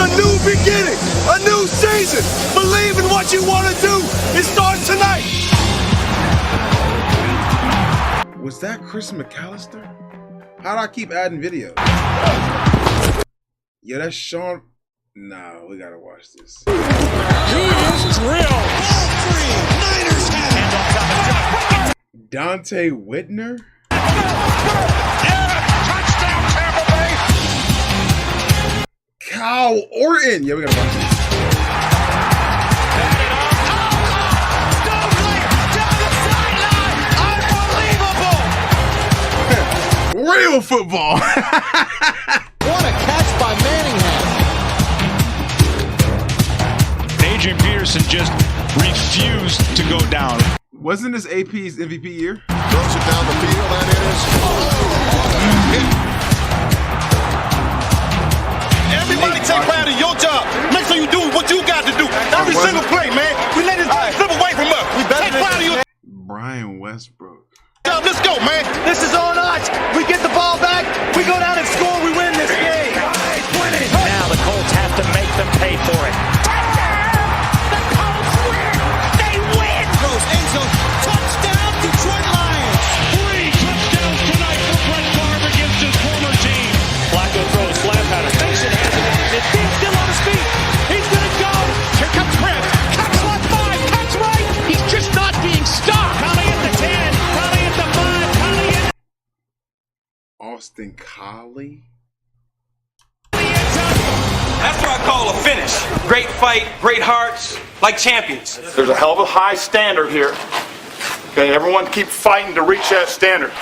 a new beginning, a new season. Believe in what you want to do. It starts tonight. Was that Chris McAllister? How do I keep adding videos? Yeah, that's Sean. Nah, we gotta watch this. He is drilled. Ball free. Niners have it. Dante Whitner? Touchdown, Tampa Bay. Kyle Orton. Yeah, we gotta watch this. Real football. What a catch by Manningham. Adrian Peterson just refused to go down. Wasn't this AP's MVP year? Throws it down the field, and it is. Everybody take pride in your job. Make sure you do what you got to do. Every single play, man. We let it slip away from us. Take pride in your Brian Westbrook. job. Let's go, man. This is on us. We get the ball back. We go down and score. We win this game. Now the Colts have to make them pay for it. The Colts win. They win. Throws end zone. Touchdown, Detroit Lions. 3 touchdowns tonight for Brett Favre against his former team. Flacco throws flat pattern. Mason has it. He's still on his feet. He's going to go. Here comes Brett. Cuts left 5. Cuts right. He's just not being stopped. Conley at the 10. Conley at the 5. Conley in Austin Collie. the end zone. That's what I call a finish. Great fight, great hearts, like champions. There's a hell of a high standard here. Okay, everyone keep fighting to reach that standard.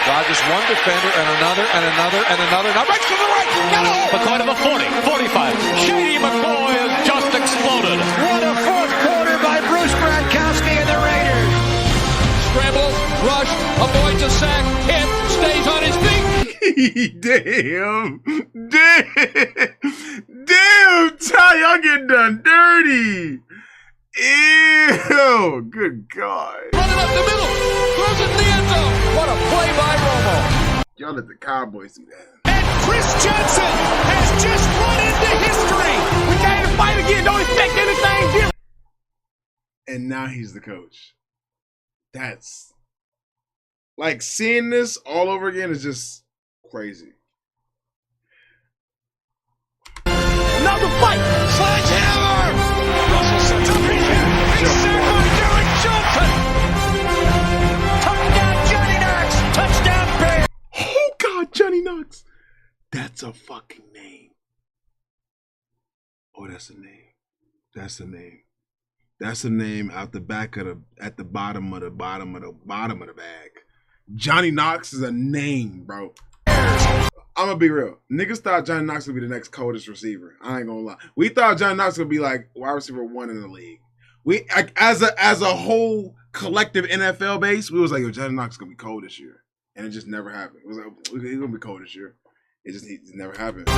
Dodgers one defender and another and another and another. Now right to the right. Got a hole. McCoy to the 40. 45. Shady McCoy has just exploded. What a fourth quarter by Bruce Gronkowski and the Raiders. Scramble, rush, avoids a sack, hit, stays on his feet. Damn. Damn, Ty, y'all getting done dirty. Ew. Good God. Running up the middle, throws it in the end zone. What a play by Romo. Y'all let the Cowboys do that. And Chris Jensen has just run into history. We came to fight again. Don't expect anything different. And now he's the coach. That's like seeing this all over again is just crazy. Another fight. Sledgehammer. Russell sets up his head. He's sacked by Derek Johnson. Touchdown, Johnny Knox. Touchdown, Bears. Oh God, Johnny Knox. That's a fucking name. Oh, that's a name. That's a name. That's a name out the back of at the bottom of the bag. Johnny Knox is a name, bro. I'm gonna be real. Niggas thought Johnny Knox would be the next coldest receiver. I ain't gonna lie. We thought Johnny Knox would be like wide receiver 1 in the league. We as a whole collective NFL base, we was like, yo, Johnny Knox is gonna be cold this year, and it just never happened. It was like he's gonna be cold this year. It never happened. The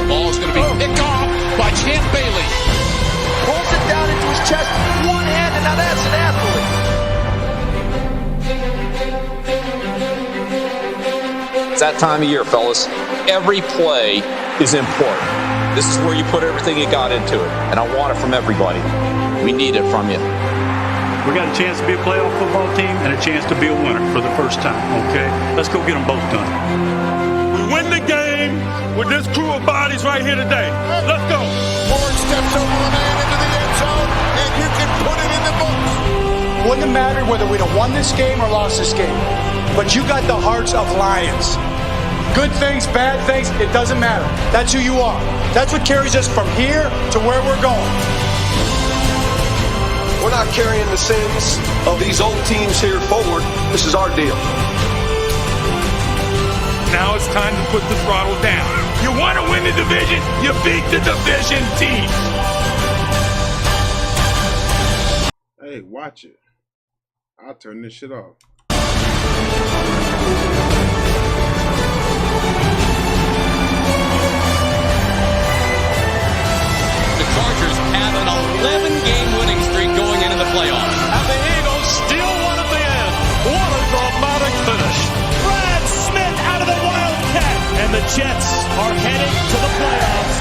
ball is going to be picked off by Champ Bailey. Pulls it down into his chest. One hand, and now that's an athlete. It's that time of year, fellas. Every play is important. This is where you put everything you got into it, and I want it from everybody. We need it from you. We got a chance to be a playoff football team and a chance to be a winner for the first time, okay? Let's go get them both done. We win the game with this crew of bodies right here today. Let's go. Ford steps over a man into the end zone, and you can put it in the books. Wouldn't have mattered whether we'd have won this game or lost this game. But you got the hearts of lions. Good things, bad things, it doesn't matter. That's who you are. That's what carries us from here to where we're going. We're not carrying the sins of these old teams here forward. This is our deal. Now it's time to put the throttle down. You want to win the division? You beat the division team. Hey, watch it. I'll turn this shit off. The Chargers have an 11-game winning streak going into the playoffs. And the Eagles still won at the end. What a dramatic finish. Brad Smith out of the Wildcat. And the Jets are heading to the playoffs.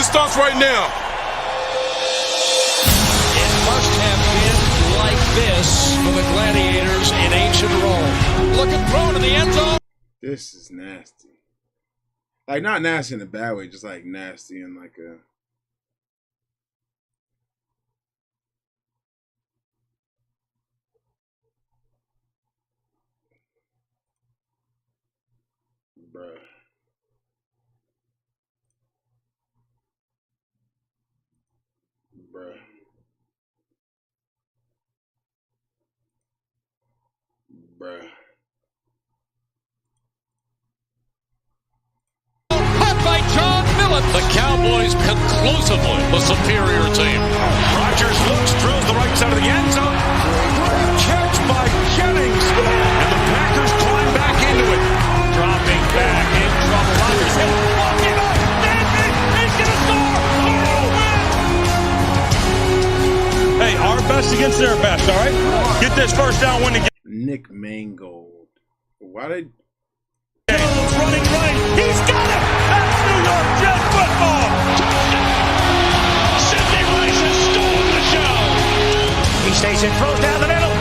starts right now. It must have been like this for the gladiators in ancient Rome. Looking thrown in the end zone. This is nasty. Like, not nasty in a bad way, just like nasty in like a... Bruh. Bruh. Bruh. By John Millett. The Cowboys conclusively the superior team. Rodgers looks, drills the right side of the end zone. Great catch by Jennings. And the Packers climb back into it. Dropping back in trouble. Rodgers hit. Walking up. He's going to score. Hey, our best against their best, all right? Get this first down, win the game. Nick Mangold. Why did... Running right. He's got it. That's New York Jets football. Sidney Rice has stolen the show. He stays in, throws down the middle.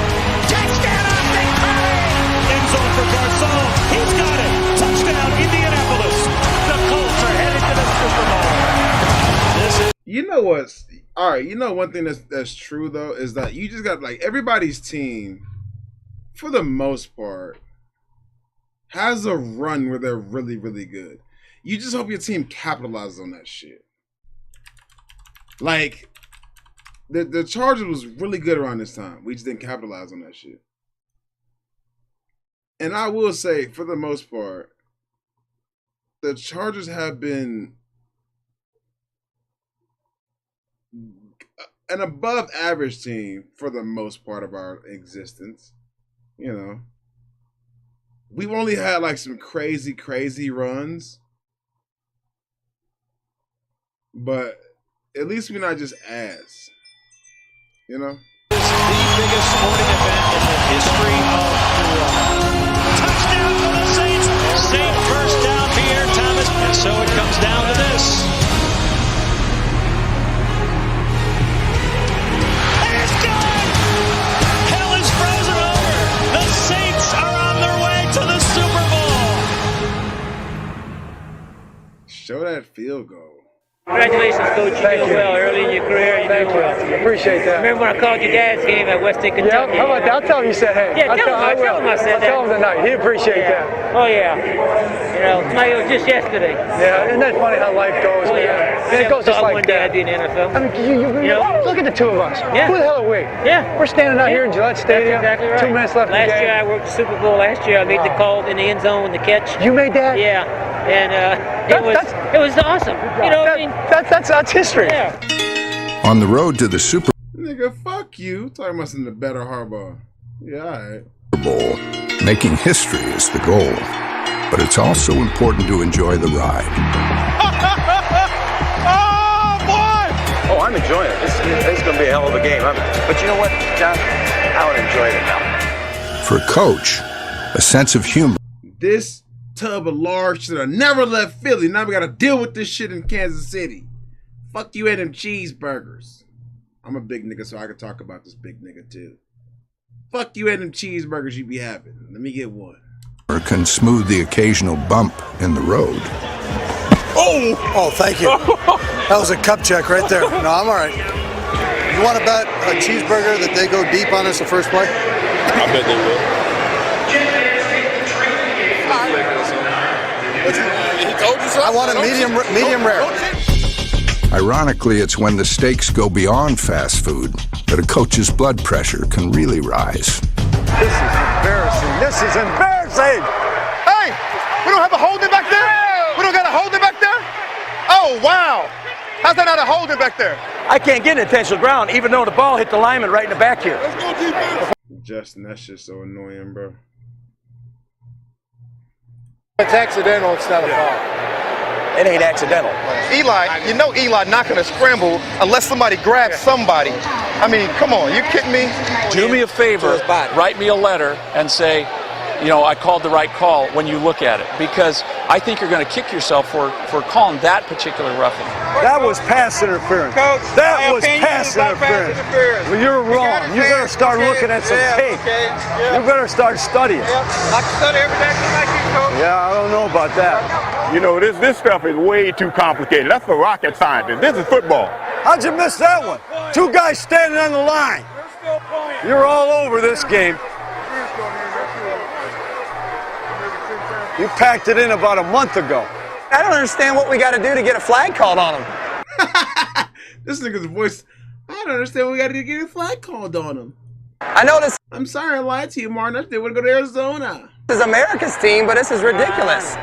Touchdown, Austin Collie! End zone for Garcon. He's got it. Touchdown, Indianapolis. The Colts are headed to the Super Bowl. You know what's... All right, you know one thing that's true, though, is that you just got, like, everybody's team, for the most part, has a run where they're really, really good. You just hope your team capitalizes on that shit. Like, the Chargers was really good around this time. We just didn't capitalize on that shit. And I will say, for the most part, the Chargers have been an above average team for the most part of our existence. You know. We've only had like some crazy, crazy runs. But at least we're not just ass. You know? This is the biggest sporting event in the history of the world. Touchdown for the Saints. Saint first down here, Thomas. And so it comes down to this. It's good! Hell is frozen over. The Saints are on their way to the Super Bowl. Show that field goal. Congratulations, Coach. You're doing well. Early in your career, you're doing well. Appreciate that. Remember when I called your dad's game at Western Kentucky? Yeah, how about that? I'll tell him you said hey. Yeah, tell him I said that. I'll tell him tonight. He'd appreciate that. Oh, yeah. You know, it was just yesterday. Yeah, isn't that funny how life goes, man? And it goes just like one day that. I'd be in the NFL. I mean, you know, look at the two of us. Yeah. Who the hell are we? Yeah. We're standing out here in Gillette Stadium. That's exactly right. 2 minutes left in the game. Last year I worked the Super Bowl. Last year I made the call in the end zone with the catch. You made that? Yeah. And it was awesome. You know, that's history. Yeah. On the road to the Super Nigga, fuck you. Talking about something better Harbaugh. Yeah, all right. Bowl, making history is the goal. But it's also important to enjoy the ride. Oh, boy! Oh, I'm enjoying it. This is going to be a hell of a game. But you know what, John? I would enjoy it now. For a coach, a sense of humor. This tub of lard should have never left Philly. Now we got to deal with this shit in Kansas City. Fuck you and them cheeseburgers. I'm a big nigga, so I can talk about this big nigga too. Fuck you and them cheeseburgers you be having. Let me get one. Or can smooth the occasional bump in the road. Oh, thank you. That was a cup check right there. No, I'm all right. You want to bet a cheeseburger that they go deep on us the first play? I bet they will. He told you so. I want a medium rare. Ironically, it's when the stakes go beyond fast food that a coach's blood pressure can really rise. This is embarrassing. This is embarrassing. Hey, we don't have a holding back there? We don't got a holding back there? Oh, wow. How's that not a holding back there? I can't get an intentional ground, even though the ball hit the lineman right in the back here. Let's go defense. Justin, that shit's so annoying, bro. It's accidental. It's not a foul. It ain't accidental. Eli, you know Eli not going to scramble unless somebody grabs somebody. I mean, come on, you kidding me? Do me a favor, write me a letter and say, I called the right call when you look at it, because I think you're going to kick yourself for calling that particular roughing. That was pass interference. Coach, That was pass interference. Well, you're wrong. You better start looking at some tape. You better start studying. I can study every day like you, Coach. Yeah, I don't know about that. You know, this stuff is way too complicated. That's for rocket scientists. This is football. How'd you miss that one? Two guys standing on the line. You're all over this game. You packed it in about a month ago. I don't understand what we got to do to get a flag called on him. This nigga's voice. I don't understand what we got to get a flag called on him. I know this. I'm sorry I lied to you, Martin. They want to go to Arizona. This is America's team, but this is ridiculous.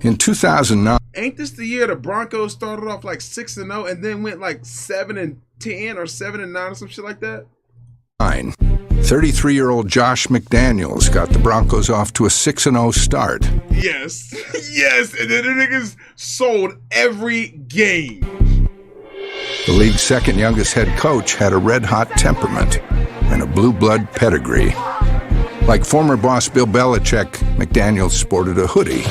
In 2009, ain't this the year the Broncos started off like 6-0 and then went like 7-10 or 7-9 or some shit like that? 33-year-old Josh McDaniels got the Broncos off to a 6-0 start. Yes. Yes. And then the niggas sold every game. The league's second youngest head coach had a red-hot temperament and a blue blood pedigree. Like former boss Bill Belichick, McDaniels sported a hoodie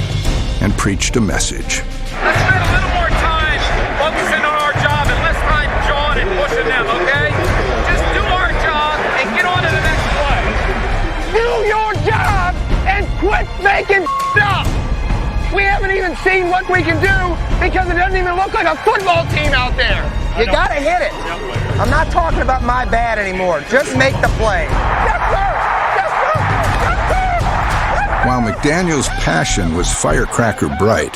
and preached a message. Let's spend a little more time focusing on our job and less time jawing and pushing them, okay? Just do our job and get on to the next play. Do your job and quit making up. We haven't even seen what we can do because it doesn't even look like a football team out there. You got to hit it. I'm not talking about my bad anymore. Just make the play. Yes, sir. Yes, sir. Yes, sir. While McDaniels' passion was firecracker bright,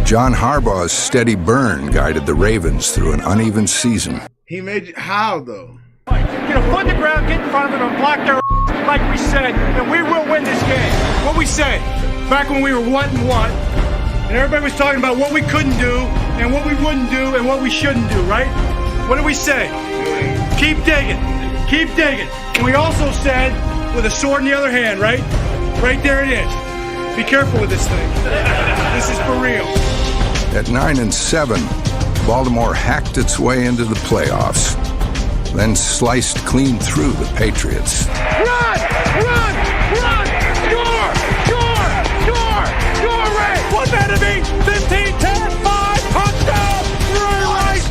John Harbaugh's steady burn guided the Ravens through an uneven season. He made you, how though? Get a foot in the ground, get in front of them, and block their like we said, and we will win this game. What we said back when we were 1-1, and everybody was talking about what we couldn't do, and what we wouldn't do, and what we shouldn't do, right? What did we say? Keep digging. Keep digging. And we also said, with a sword in the other hand, right? Right there it is. Be careful with this thing. This is for real. At 9-7, Baltimore hacked its way into the playoffs, then sliced clean through the Patriots. Run! Run! Run! Score! Score! Score! Score, Ray! One man to beat! 15, 10, 5, touchdown! Right!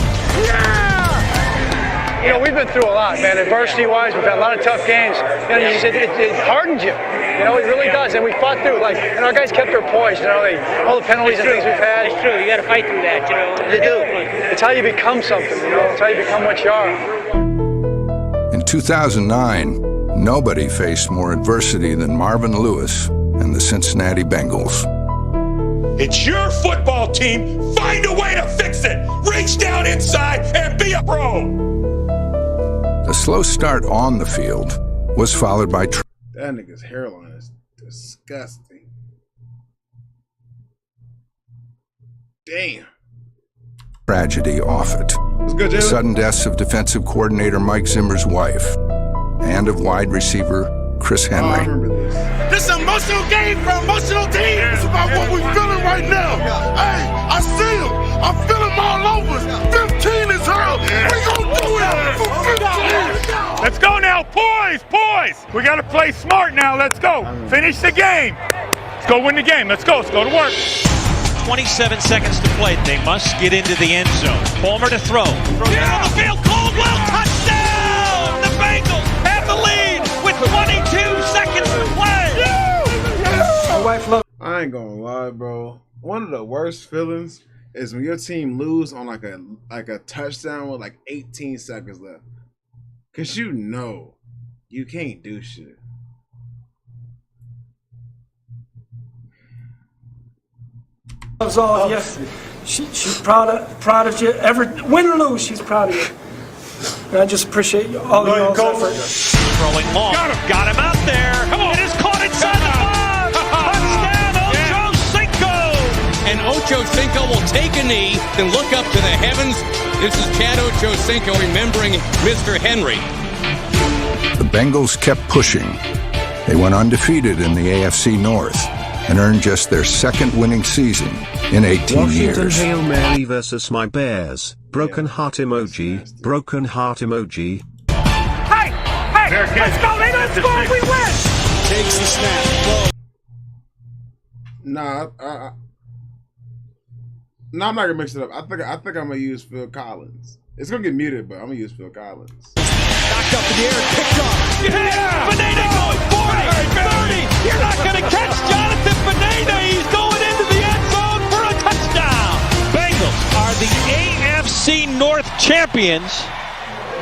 Yeah! You know, we've been through a lot, man. Adversity-wise, we've had a lot of tough games. You know, it hardens you. You know, it really does. And we fought through, and our guys kept their poise. You know, all the penalties and things we've had. It's true. You got to fight through that, you know. You do. It's how you become something, you know. It's how you become what you are. In 2009, nobody faced more adversity than Marvin Lewis and the Cincinnati Bengals. It's your football team. Find a way to fix it. Reach down inside and be a pro. The slow start on the field was followed by that nigga's hairline is disgusting. Damn. Tragedy off it. Good, the sudden deaths of defensive coordinator Mike Zimmer's wife and of wide receiver Chris Henry. This is an emotional game for an emotional team. It's about what we're feeling right now. Hey, I see him. I feel him all over. 15 is hell. We gonna do it for 15. Let's go now. Poise. We got to play smart now. Let's go. Finish the game. Let's go win the game. Let's go to work. 27 seconds to play. They must get into the end zone. Palmer to throw. Throws it on the field. Caldwell, touchdown! The Bengals have the lead with 22 seconds to play. I ain't gonna lie, bro. One of the worst feelings is when your team lose on like a touchdown with like 18 seconds left. Cause you know you can't do shit. Off, yes. She's proud of you. Win or lose, she's proud of you. And I just appreciate all of y'all's effort. Throwing long. Got him out there. Come on. It is caught inside the box. Touchdown, Ocho Cinco. And Ocho Cinco will take a knee and look up to the heavens. This is Chad Ocho Cinco remembering Mr. Henry. The Bengals kept pushing. They went undefeated in the AFC North and earned just their second winning season in 18 years. Washington Hail Mary versus my Bears. Broken heart emoji. Broken heart emoji. Hey! Let's go! They don't score, we win! takes the snap. Nah, no, I'm not gonna mix it up. I think I'm gonna use Phil Collins. It's gonna get muted, but I'm gonna use Phil Collins. Knocked up in the air and picked up. Yeah! Pineda going 40, 30. You're not going to catch Jonathan Pineda. He's going into the end zone for a touchdown. Bengals are the AFC North champions.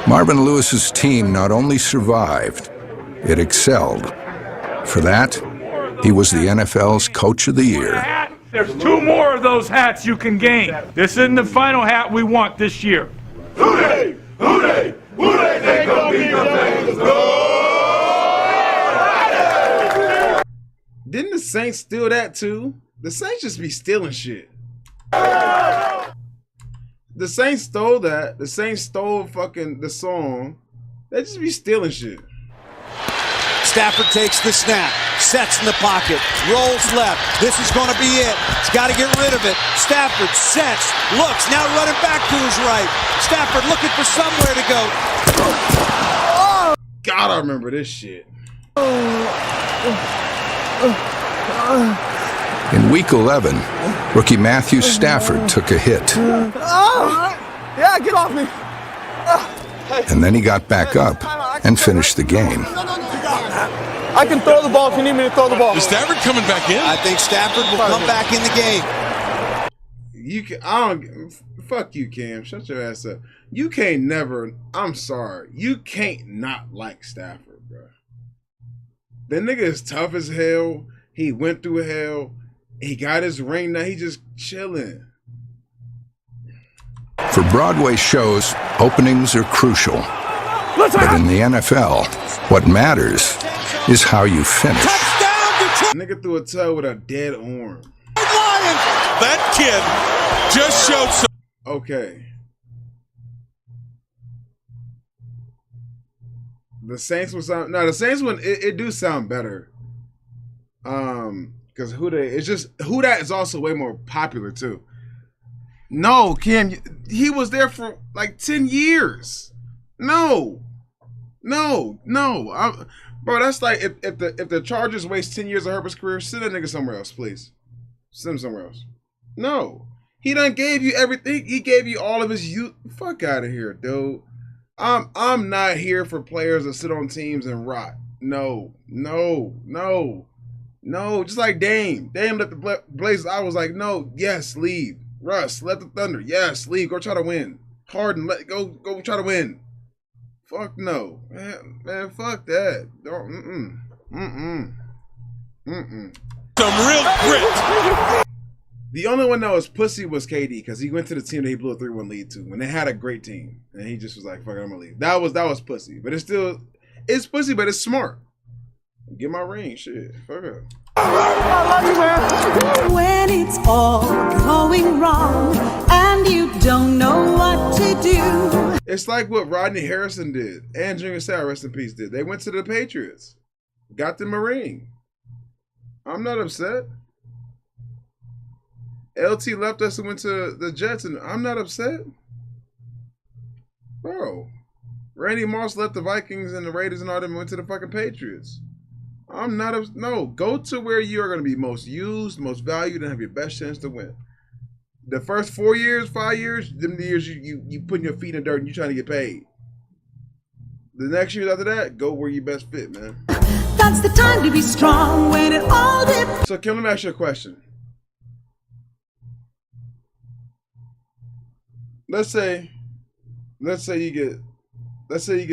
Marvin Lewis's team not only survived, it excelled. For that, he was the NFL's Coach of the Year. There's 2 more of those hats you can gain. This isn't the final hat we want this year. Hooray! Hooray! Hooray! They gonna beat the Bengals. Go! Didn't the Saints steal that too? The Saints just be stealing shit. The Saints stole that. The Saints stole fucking the song. They just be stealing shit. Stafford takes the snap, sets in the pocket, rolls left. This is going to be it. He's got to get rid of it. Stafford sets, looks, now running back to his right. Stafford looking for somewhere to go. God, I remember this shit. In Week 11, rookie Matthew Stafford took a hit. Yeah, get off me. And then he got back up and finished the game. I can throw the ball if you need me to throw the ball. Is Stafford coming back in? I think Stafford will come back in the game. You can, fuck you, Cam. Shut your ass up. You can't never, I'm sorry. You can't not like Stafford, bro. That nigga is tough as hell. He went through hell. He got his ring. Now he just chilling. For Broadway shows, openings are crucial. But in the NFL, what matters is how you finish. Nigga threw a toe with a dead arm. That kid just showed some. Okay. The Saints will sound, no, the Saints one, it do sound better. Because Who Dat is also way more popular too. No, Cam, he was there for like 10 years. No. Bro, that's like if the Chargers waste 10 years of Herbert's career, send that nigga somewhere else, please. Send him somewhere else. No. He done gave you everything. He gave you all of his youth. Fuck out of here, dude. I'm not here for players that sit on teams and rot. No. Just like Dame. Dame left the Blazers. I was like, no, yes, leave. Russ, let the Thunder. Yes, leave. Go try to win. Harden, go try to win. Fuck no. Man, fuck that. Don't, Some real grit. The only one that was pussy was KD, because he went to the team that he blew a 3-1 lead to when they had a great team. And he just was like, fuck it, I'm gonna leave. That was pussy. But it's pussy, but it's smart. Get my ring, shit. Fuck it. When it's all going wrong and you don't know what to do. It's like what Rodney Harrison did and Junior Seau, rest in peace, did. They went to the Patriots. Got them a ring. I'm not upset. LT left us and went to the Jets, and I'm not upset. Bro. Randy Moss left the Vikings and the Raiders and all them and went to the fucking Patriots. I'm not no. Go to where you are going to be most used, most valued, and have your best chance to win. The first 4 years, 5 years, them the years you putting your feet in the dirt and you trying to get paid. The next years after that, go where you best fit, man. That's the time to be strong when it all depends. So, Kim, let me ask you a question. Let's say you get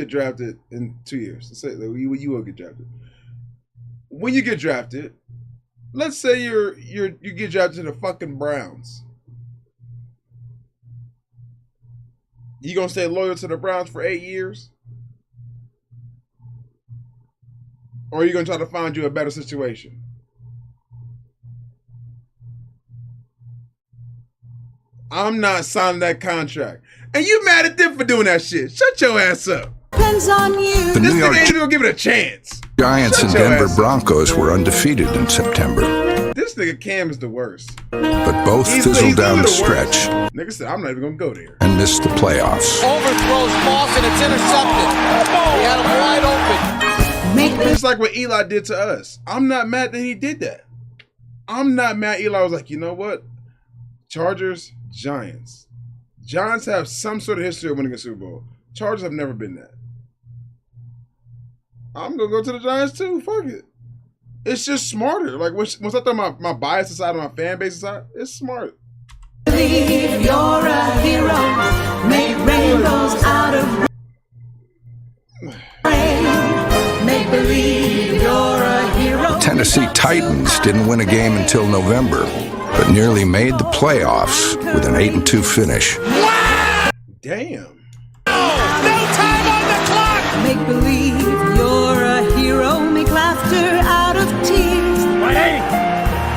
drafted in 2 years. Let's say that you will get drafted. When you get drafted, let's say you get drafted to the fucking Browns. You gonna stay loyal to the Browns for 8 years? Or are you gonna try to find you a better situation? I'm not signing that contract. And you mad at them for doing that shit. Shut your ass up. Depends on you. The This New nigga York ain't even gonna give it a chance. Giants and Shut your Denver ass up. Broncos were undefeated in September, This nigga Cam is the worst. but both He's fizzled down the literally worst. stretch Nigga said, I'm not even gonna go there. and missed the playoffs. Overthrows Moss and it's intercepted. He had him wide open. It's like what Eli did to us. I'm not mad that he did that. I'm not mad. Eli was like, you know what? Chargers, Giants. Giants have some sort of history of winning a Super Bowl. Chargers have never been that. I'm going to go to the Giants too. Fuck it. It's just smarter. Like, once I throw my bias aside and my fan base aside, it's smart. Believe you're a hero. Make rainbows out of rain. Make believe you're a hero. The Tennessee Titans didn't win a game until November, but nearly made the playoffs with an 8-2 finish. Damn. No time on the clock. Make believe you're a hero. Make laughter out of tears.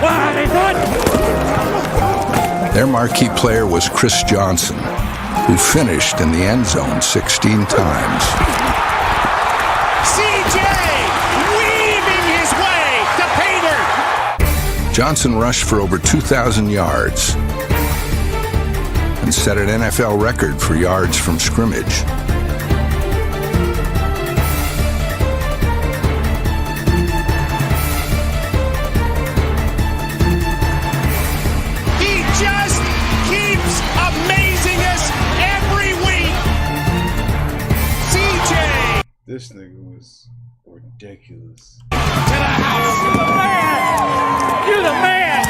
What are they doing? Their marquee player was Chris Johnson, who finished in the end zone 16 times. CJ weaving his way to Pater. Johnson rushed for over 2,000 yards and set an NFL record for yards from scrimmage. He just keeps amazing us every week. CJ. This nigga was ridiculous. To the house. You're the man.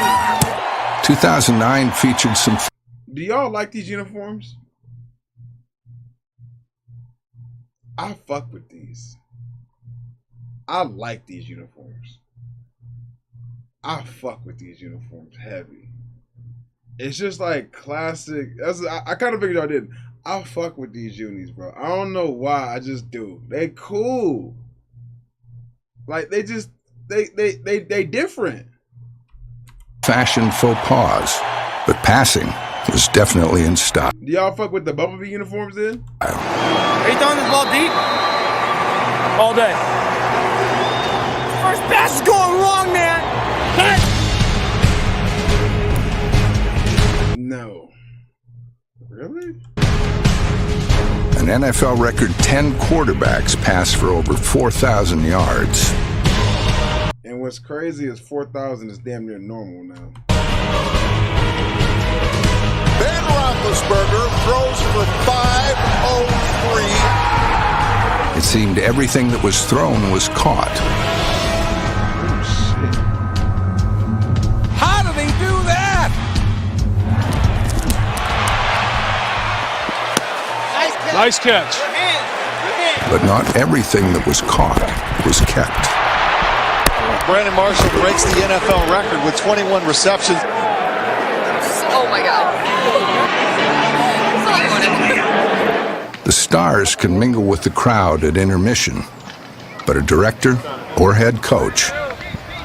2009 featured some... Do y'all like these uniforms? I fuck with these. I like these uniforms. I fuck with these uniforms heavy. It's just like classic. I kind of figured y'all did. I fuck with these unis, bro. I don't know why. I just do. They cool. Like they different. fashion faux pas, but passing was definitely in style. Do y'all fuck with the Bumblebee uniforms then? Are you throwing this ball deep? All day. First pass is going wrong, man. No. Really? An NFL record 10 quarterbacks passed for over 4,000 yards. And what's crazy is 4,000 is damn near normal now. Ben Roethlisberger throws for 503. It seemed everything that was thrown was caught. How do they do that? Nice catch. But not everything that was caught was kept. Brandon Marshall breaks the NFL record with 21 receptions. Oh my God. The stars can mingle with the crowd at intermission, but a director or head coach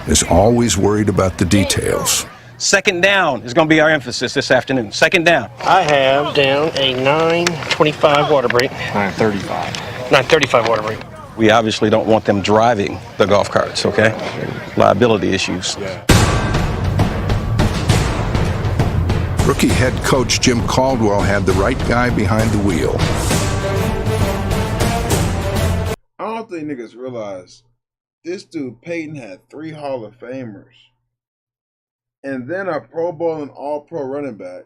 is always worried about the details. Second down is going to be our emphasis this afternoon. Second down. I have down a 9:25 water break. 9:35. 9:35 water break. We obviously don't want them driving the golf carts, okay? Liability issues. Rookie head coach Jim Caldwell had the right guy behind the wheel. I don't think niggas realize this dude Peyton had 3 Hall of Famers, and then a Pro Bowl and All-Pro running back,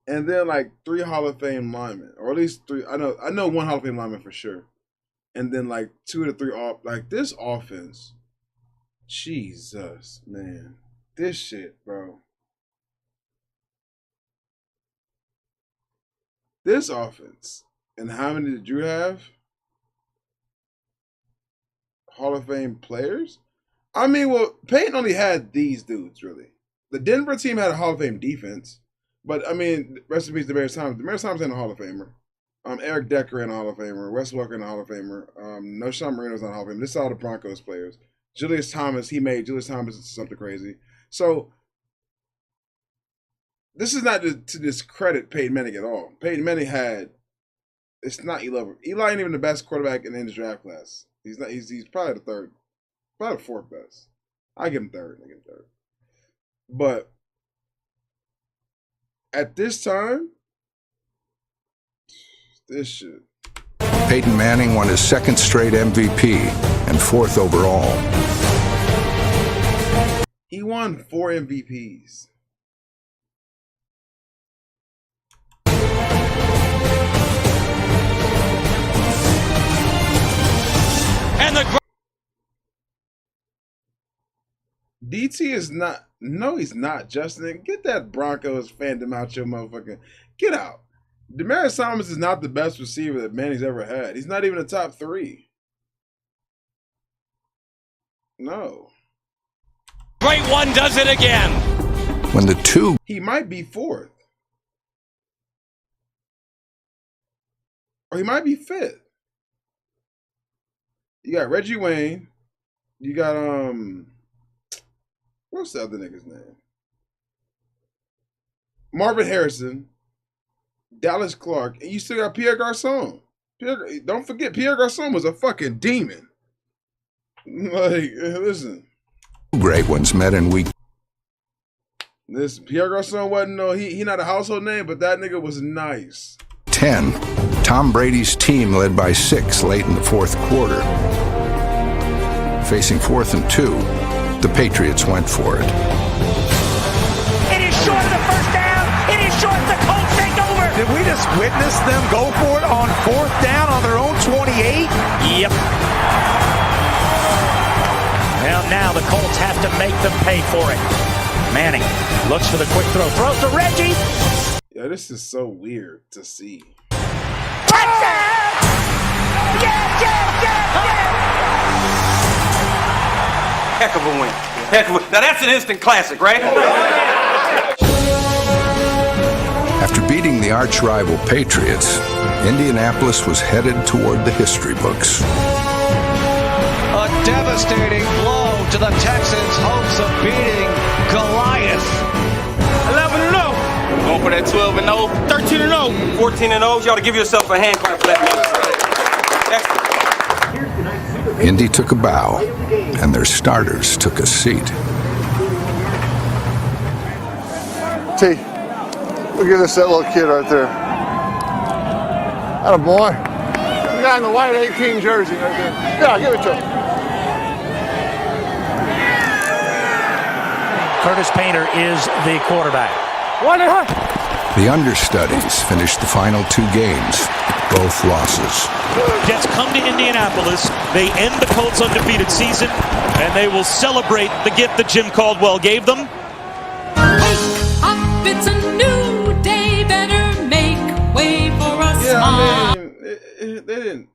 and then like 3 Hall of Fame linemen, or at least 3. I know 1 Hall of Fame lineman for sure, and then like 2 to 3 off. Like this offense, Jesus man, this shit, bro. This offense, and how many did you have? Hall of Fame players? I mean, well, Peyton only had these dudes, really. The Denver team had a Hall of Fame defense, but I mean, rest in peace, Demarius Thomas. Demarius Thomas ain't a Hall of Famer. Eric Decker ain't a Hall of Famer. Wes Welker ain't a Hall of Famer. No Sean Marino's not a Hall of Famer. This is all the Broncos players. Julius Thomas, he made Julius Thomas something crazy. So, this is not to discredit Peyton Manning at all. Peyton Manning had, it's not Eli. Eli ain't even the best quarterback in his draft class. He's not. He's probably the third, probably the 4th best. I give him third. But at this time, this shit. Peyton Manning won his second straight MVP and fourth overall. He won 4 MVPs. And the DT is not. No, he's not, Justin. Get that Broncos fandom out your motherfucking. Get out. Demaryius Thomas is not the best receiver that Manning's ever had. He's not even a top 3. No. great one does it again. When the two... He might be 4th. Or he might be 5th. You got Reggie Wayne. You got, what's the other nigga's name? Marvin Harrison. Dallas Clark. And you still got Pierre Garçon. Don't forget, Pierre Garçon was a fucking demon. Like, listen. Great ones met in week. Listen, Pierre Garçon wasn't he not a household name, but that nigga was nice. 10. Tom Brady's team led by 6 late in the fourth quarter. Facing 4th and 2, the Patriots went for it. It is short of the first down. It is short. The Colts take over. Did we just witness them go for it on 4th down on their own 28? Yep. Well, now the Colts have to make them pay for it. Manning looks for the quick throw. Throws to Reggie. Yeah, this is so weird to see. Touchdown! Yes, yes, yes, yes! Heck of a win. Heck of a... Now that's an instant classic, right? After beating the arch-rival Patriots, Indianapolis was headed toward the history books. A devastating blow to the Texans' hopes of beating Goliath. 11-0. Going for that 12-0. 13-0. 14-0. You ought to give yourself a hand clap for that. Indy took a bow, and their starters took a seat. T, look at that little kid right there. Atta boy. The guy in the white 18 jersey right there. Yeah, give it to him. Curtis Painter is the quarterback. The understudies finished the final 2 games, both losses. Jets come to Indianapolis. They end the Colts' undefeated season, and they will celebrate the gift that Jim Caldwell gave them. Wake up, it's a new day. Better make way for a smile. I mean, they didn't.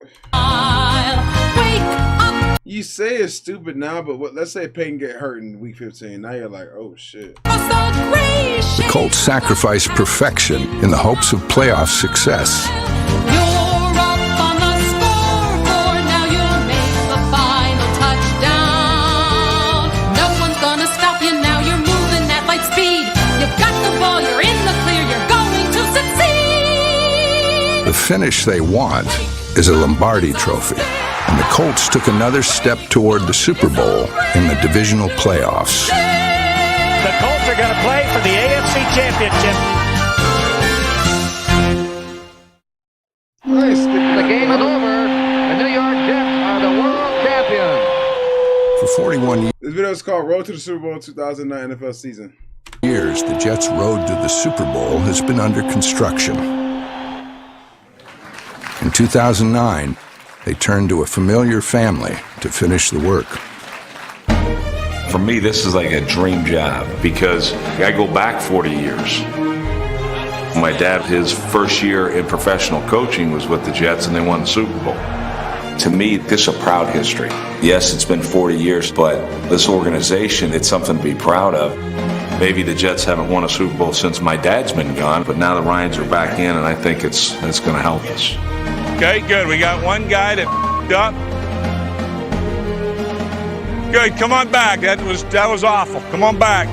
Wake up. You say it's stupid now, but let's say Peyton get hurt in week 15. Now you're like, oh shit. The Colts sacrificed perfection in the hopes of playoff success. You're up on the scoreboard. Now you'll make the final touchdown. No one's gonna stop you now. You're moving at light speed. You've got the ball. You're in the clear. You're going to succeed. The finish they want is a Lombardi trophy, and the Colts took another step toward the Super Bowl in the divisional playoffs. The Colts are going to play for the AFC Championship. The game is over. The New York Jets are the world champions. For 41 This video is called Road to the Super Bowl 2009 NFL season. years, the Jets' road to the Super Bowl has been under construction. In 2009, they turned to a familiar family to finish the work. For me, this is like a dream job because I go back 40 years. My dad, his first year in professional coaching was with the Jets, and they won the Super Bowl. To me, this is a proud history. Yes, it's been 40 years, but this organization, it's something to be proud of. Maybe the Jets haven't won a Super Bowl since my dad's been gone, but now the Ryans are back in, and I think it's going to help us. Okay, good. We got one guy that up. Good. Come on back. That was awful. Come on back.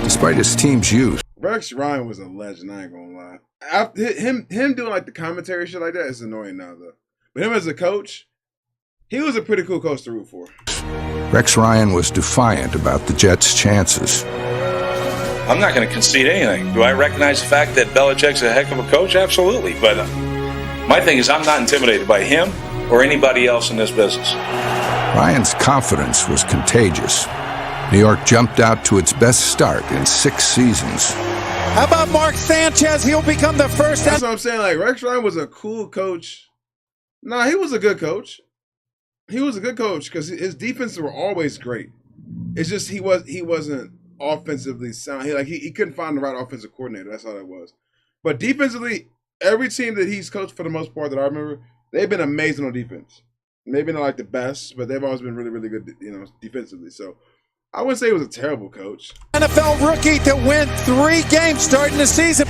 Despite his team's youth, Rex Ryan was a legend. I ain't gonna lie. After him doing like the commentary shit like that is annoying now though. But him as a coach, he was a pretty cool coach to root for. Rex Ryan was defiant about the Jets' chances. I'm not going to concede anything. Do I recognize the fact that Belichick's a heck of a coach? Absolutely. But My thing is I'm not intimidated by him or anybody else in this business. Ryan's confidence was contagious. New York jumped out to its best start in 6 seasons. How about Mark Sanchez? He'll become the first. That's what I'm saying. Like, Rex Ryan was a cool coach. Nah, he was a good coach. He was a good coach because his defenses were always great. It's just he wasn't offensively sound. He couldn't find the right offensive coordinator. That's all that was. But defensively, every team that he's coached for the most part that I remember, they've been amazing on defense. Maybe not like the best, but they've always been really, really good, defensively. So I wouldn't say he was a terrible coach. NFL rookie to win 3 games starting the season.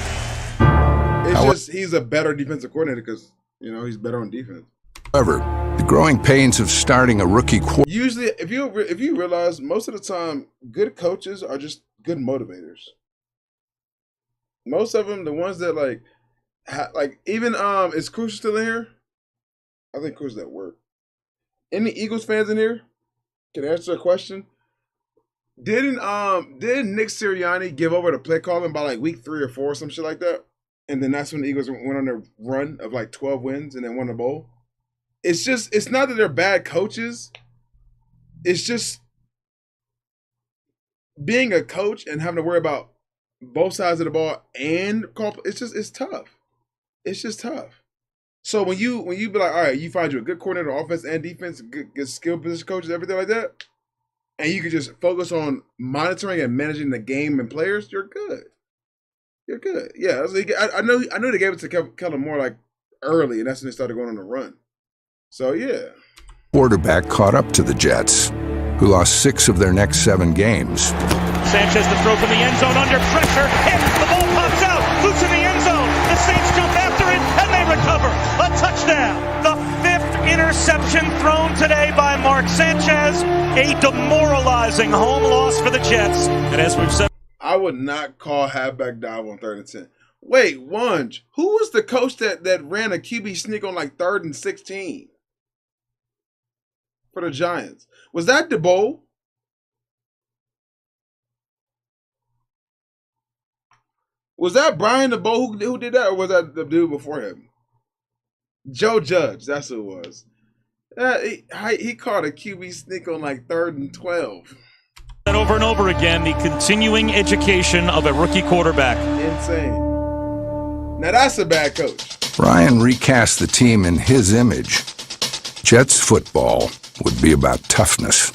It's just he's a better defensive coordinator because he's better on defense. However, the growing pains of starting a rookie quarterback. Usually, if you realize, most of the time, good coaches are just good motivators. Most of them, the ones that even is Cruz still in here? I think Cruz is at work. Any Eagles fans in here can answer a question? Didn't Nick Sirianni give over the play calling by week 3 or 4 or some shit like that? And then that's when the Eagles went on their run of 12 wins and then won the bowl. It's not that they're bad coaches. It's just being a coach and having to worry about both sides of the ball and call. It's tough. It's just tough. So when you be like, all right, you find you a good coordinator, offense and defense, good skill position coaches, everything like that, and you can just focus on monitoring and managing the game and players, you're good. You're good. Yeah, I know they gave it to Kellen Moore early, and that's when they started going on the run. So yeah. Quarterback caught up to the Jets, who lost 6 of their next 7 games. Sanchez to throw from the end zone under pressure. Hits. The ball pops out. Loose in the end zone. The Saints jump after it, and they recover. A touchdown. The 5th interception thrown today by Mark Sanchez. A demoralizing home loss for the Jets. And as we've said, I would not call halfback dive on 3rd and 10. Wait, Wunge, who was the coach that ran a QB sneak on 3rd and 16 for the Giants? Was that DeBow? Was that Brian DeBow who did that, or was that the dude before him? Joe Judge, that's who it was. He caught a QB sneak on 3rd and 12. Over and over again, the continuing education of a rookie quarterback. Insane. Now that's a bad coach. Ryan recast the team in his image. Jets football would be about toughness.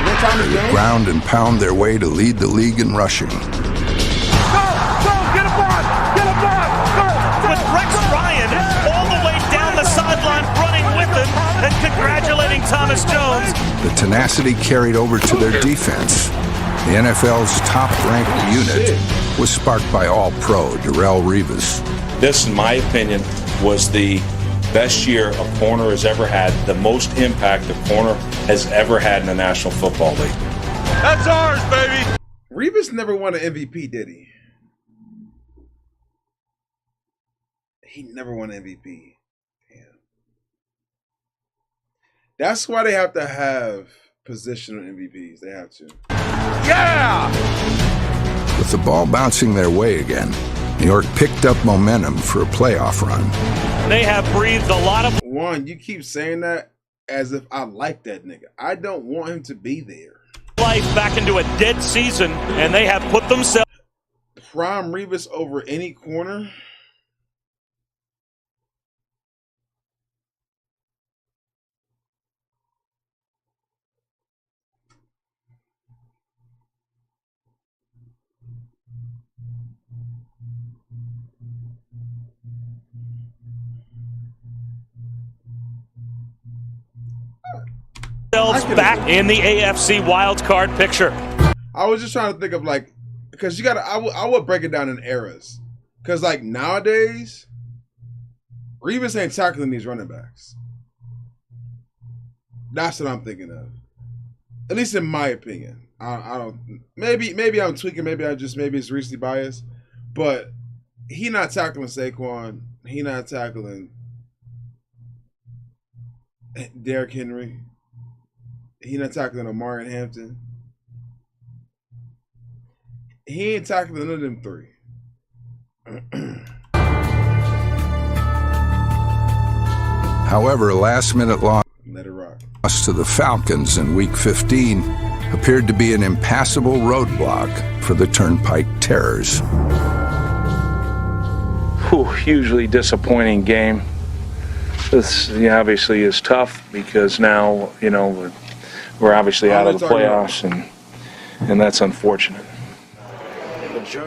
They would ground and pound their way to lead the league in rushing. Go! Get a block! Get a block! With Rex Ryan all the way down the sideline running with him and congratulating Thomas Jones. The tenacity carried over to their defense. The NFL's top-ranked unit was sparked by All-Pro Darrelle Revis. This, in my opinion, was the best year a corner has ever had, the most impact a corner has ever had in the National Football League. That's ours, baby. Revis never won an MVP, did he? He never won an MVP. Damn. That's why they have to have positional MVPs. They have to. Yeah! With the ball bouncing their way again, New York picked up momentum for a playoff run. They have breathed a lot of... One, you keep saying that as if I like that nigga. I don't want him to be there. Life back into a dead season, and they have put themselves... Prime Revis over any corner? back in the AFC wildcard picture. I was just trying to think of because you gotta. I would break it down in eras, because nowadays, Revis ain't tackling these running backs. That's what I'm thinking of, at least in my opinion. I don't. Maybe I'm tweaking. Maybe it's recency bias, but he not tackling Saquon. He not tackling Derrick Henry. He not tackling Amari Hampton. He ain't tackling none of them 3. However, a last-minute loss Let it rock. to the Falcons in Week 15 appeared to be an impassable roadblock for the Turnpike Terrors. Hugely disappointing game. This obviously is tough because now, we're obviously out of the playoffs, and that's unfortunate.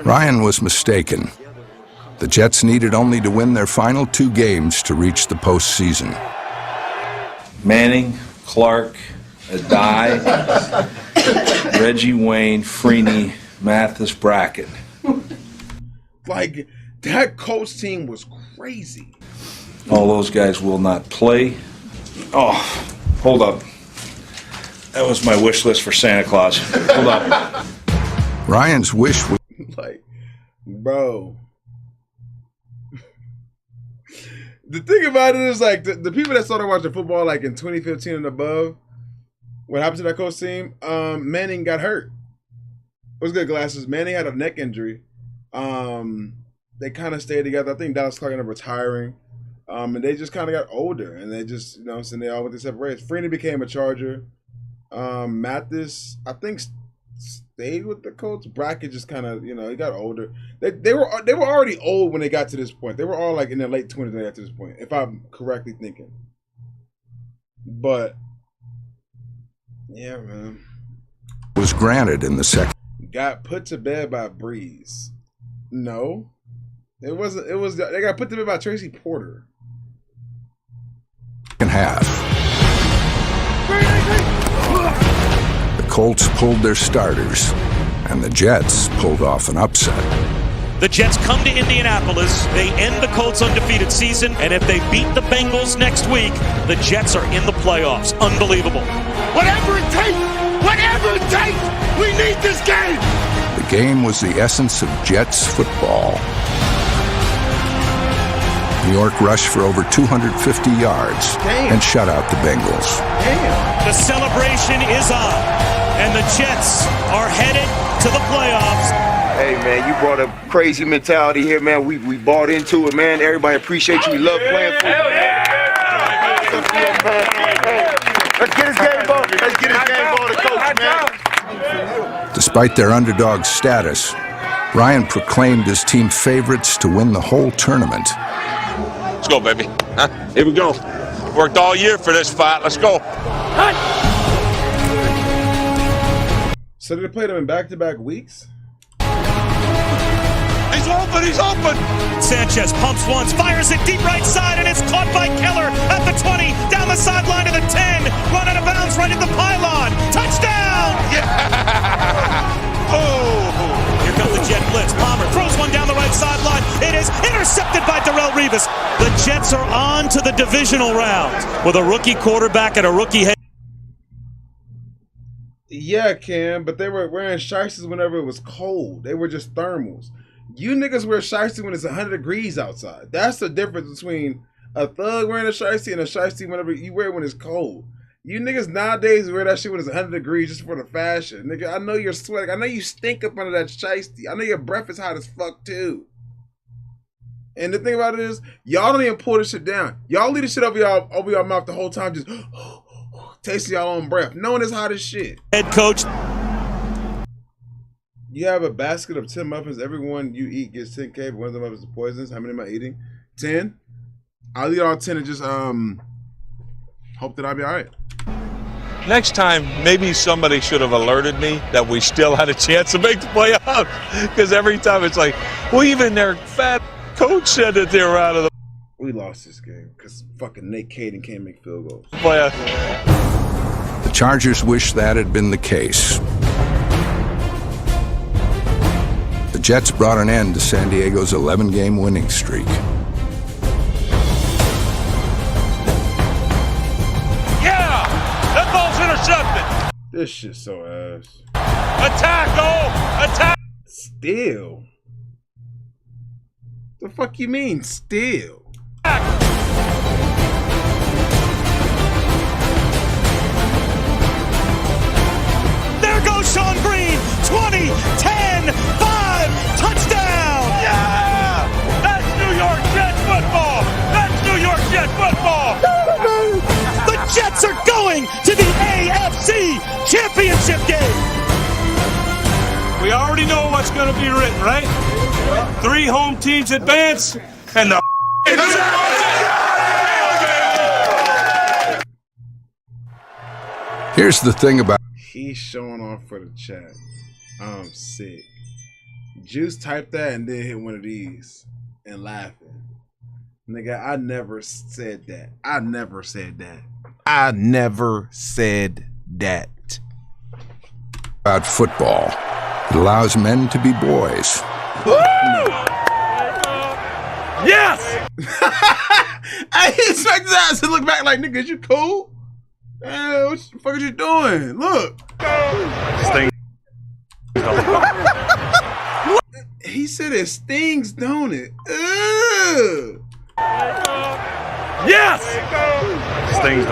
Ryan was mistaken. The Jets needed only to win their final 2 games to reach the postseason. Manning, Clark, Adai, Reggie Wayne, Freeney, Mathis, Brackett. Like, that Colts team was crazy. All those guys will not play. Oh, hold up. That was my wish list for Santa Claus. Hold up. Ryan's wish was... Like, bro. The thing about it is, like, the people that started watching football, like, in 2015 and above, what happened to that Colts team? Manning got hurt. What's good, Glasses? Manning had a neck injury. They kind of stayed together. I think Dallas Clark ended up retiring. And they just kind of got older. And they just, so they all went their separate ways. Freeney became a Charger. Mathis, I think, stayed with the Colts. Brackett just kind of, he got older. They were already old when they got to this point. They were all like in their late 20s when they got to this point, if I'm correctly thinking. But yeah, man. Was granted in the second. Got put to bed by Breeze. No. It wasn't. It was. They got put to bed by Tracy Porter. Half. The Colts pulled their starters, and the Jets pulled off an upset. The Jets come to Indianapolis. They end the Colts' undefeated season, and if they beat the Bengals next week, the Jets are in the playoffs. Unbelievable. Whatever it takes, we need this game. The game was the essence of Jets football. New York rushed for over 250 yards and shut out the Bengals. The celebration is on, and the Jets are headed to the playoffs. Hey, man, you brought a crazy mentality here, man. We bought into it, man. Everybody appreciate you. We love playing football. Let's get his game ball. Let's get his game ball to coach, man. Despite their underdog status, Ryan proclaimed his team favorites to win the whole tournament. Let's go, baby. Huh? Here we go. Worked all year for this fight. Let's go. So did they play them in back-to-back weeks? He's open. He's open. Sanchez pumps once, fires it deep right side, and it's caught by Keller at the 20, down the sideline to the 10, run out of bounds right at the pylon. Touchdown! Yeah! Oh! Here comes the Jet blitz. Palmer throws one down the right sideline. It is intercepted by Darrelle Revis. The Jets are on to the divisional round with a rookie quarterback and a rookie head. Yeah, Cam, but they were wearing shiesties whenever it was cold. They were just thermals. You niggas wear shiesty when it's 100 degrees outside. That's the difference between a thug wearing a shiesty and a shiesty whenever you wear it when it's cold. You niggas nowadays wear that shit when it's 100 degrees just for the fashion. Nigga, I know you're sweating. I know you stink up under that shiesty. I know your breath is hot as fuck too. And the thing about it is, y'all don't even pull this shit down. Y'all leave this shit over y'all mouth the whole time, just tasting y'all own breath. Knowing it's hot as shit. Head coach. You have a basket of 10 muffins. Everyone you eat gets 10K, but one of the muffins is poisonous. How many am I eating? 10. I'll eat all 10 and just hope that I'll be all right. Next time, maybe somebody should have alerted me that we still had a chance to make the playoffs. Because every time it's like, well, even their fat coach said that they were out of the We lost this game because fucking Nate Caden can't make field goals. playoffs. The Chargers wish that had been the case. The Jets brought an end to San Diego's 11-game winning streak. Yeah! That ball's intercepted. This shit's so ass. Attack, oh! Attack! Still. The fuck you mean, still? There goes Sean Green. 20, 10, 5, touchdown! Yeah! championship game. We already know what's going to be written, right? 3 home teams advance, and the Here's the thing about He's showing off for the chat. I'm sick. Juice typed that and then hit one of these and laughing. Nigga, I never said that. I never said that. I never said that. about football. It allows men to be boys. Yes! I expect his ass to look back like, nigga, is you cool? What the fuck are you doing? Look. He said it stings, don't it? Ugh. yes! Stings,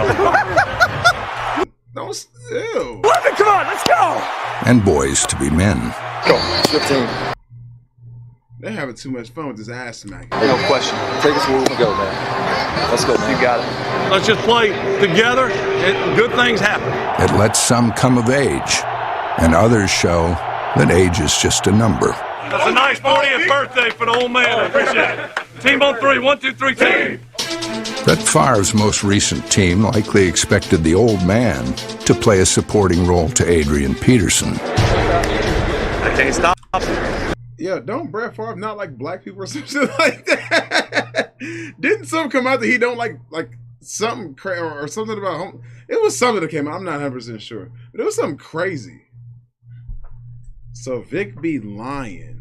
don't still. Come on, let's go! And boys to be men. Go. Good team. They're having too much fun with this ass smack. No question. Take us where we can go, man. Let's go, man. You got it. Let's just play together and good things happen. It lets some come of age, and others show that age is just a number. That's a nice 40th birthday for the old man. I appreciate it. Team on 3. 1, 2, 3, team. Brett Favre's most recent team likely expected the old man to play a supporting role to Adrian Peterson. I can't stop. Yeah, don't Brett Favre not like black people or something like that? Didn't something come out that he don't like something or something about home? It was something that came out. I'm not 100% sure, but it was something crazy. So Vic be lying.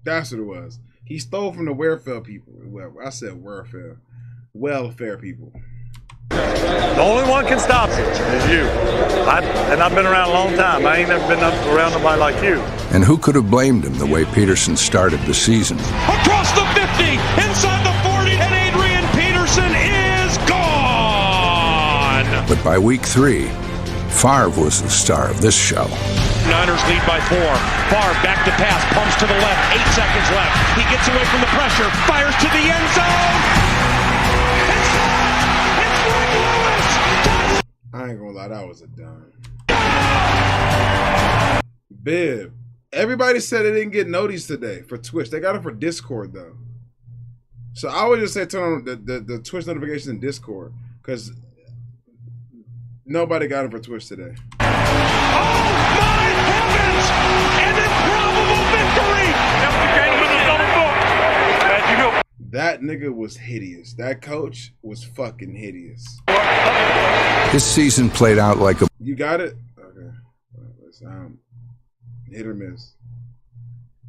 That's what it was. He stole from the welfare people. Well, I said welfare people. The only one can stop it is you. I've been around a long time. I ain't never been around nobody like you. And who could have blamed him the way Peterson started the season? Across the 50, inside the 40, and Adrian Peterson is gone. But by week 3, Favre was the star of this show. Niners lead by 4. Favre back to pass, pumps to the left, 8 seconds left. He gets away from the pressure, fires to the end zone. I ain't gonna lie, that was a dime. Bib. Everybody said they didn't get notice today for Twitch. They got it for Discord though. So I would just say turn on the Twitch notifications in Discord because nobody got it for Twitch today. Oh my heavens! An improbable victory! That nigga was hideous. That coach was fucking hideous. This season played out like a... You got it? Okay. Hit or miss.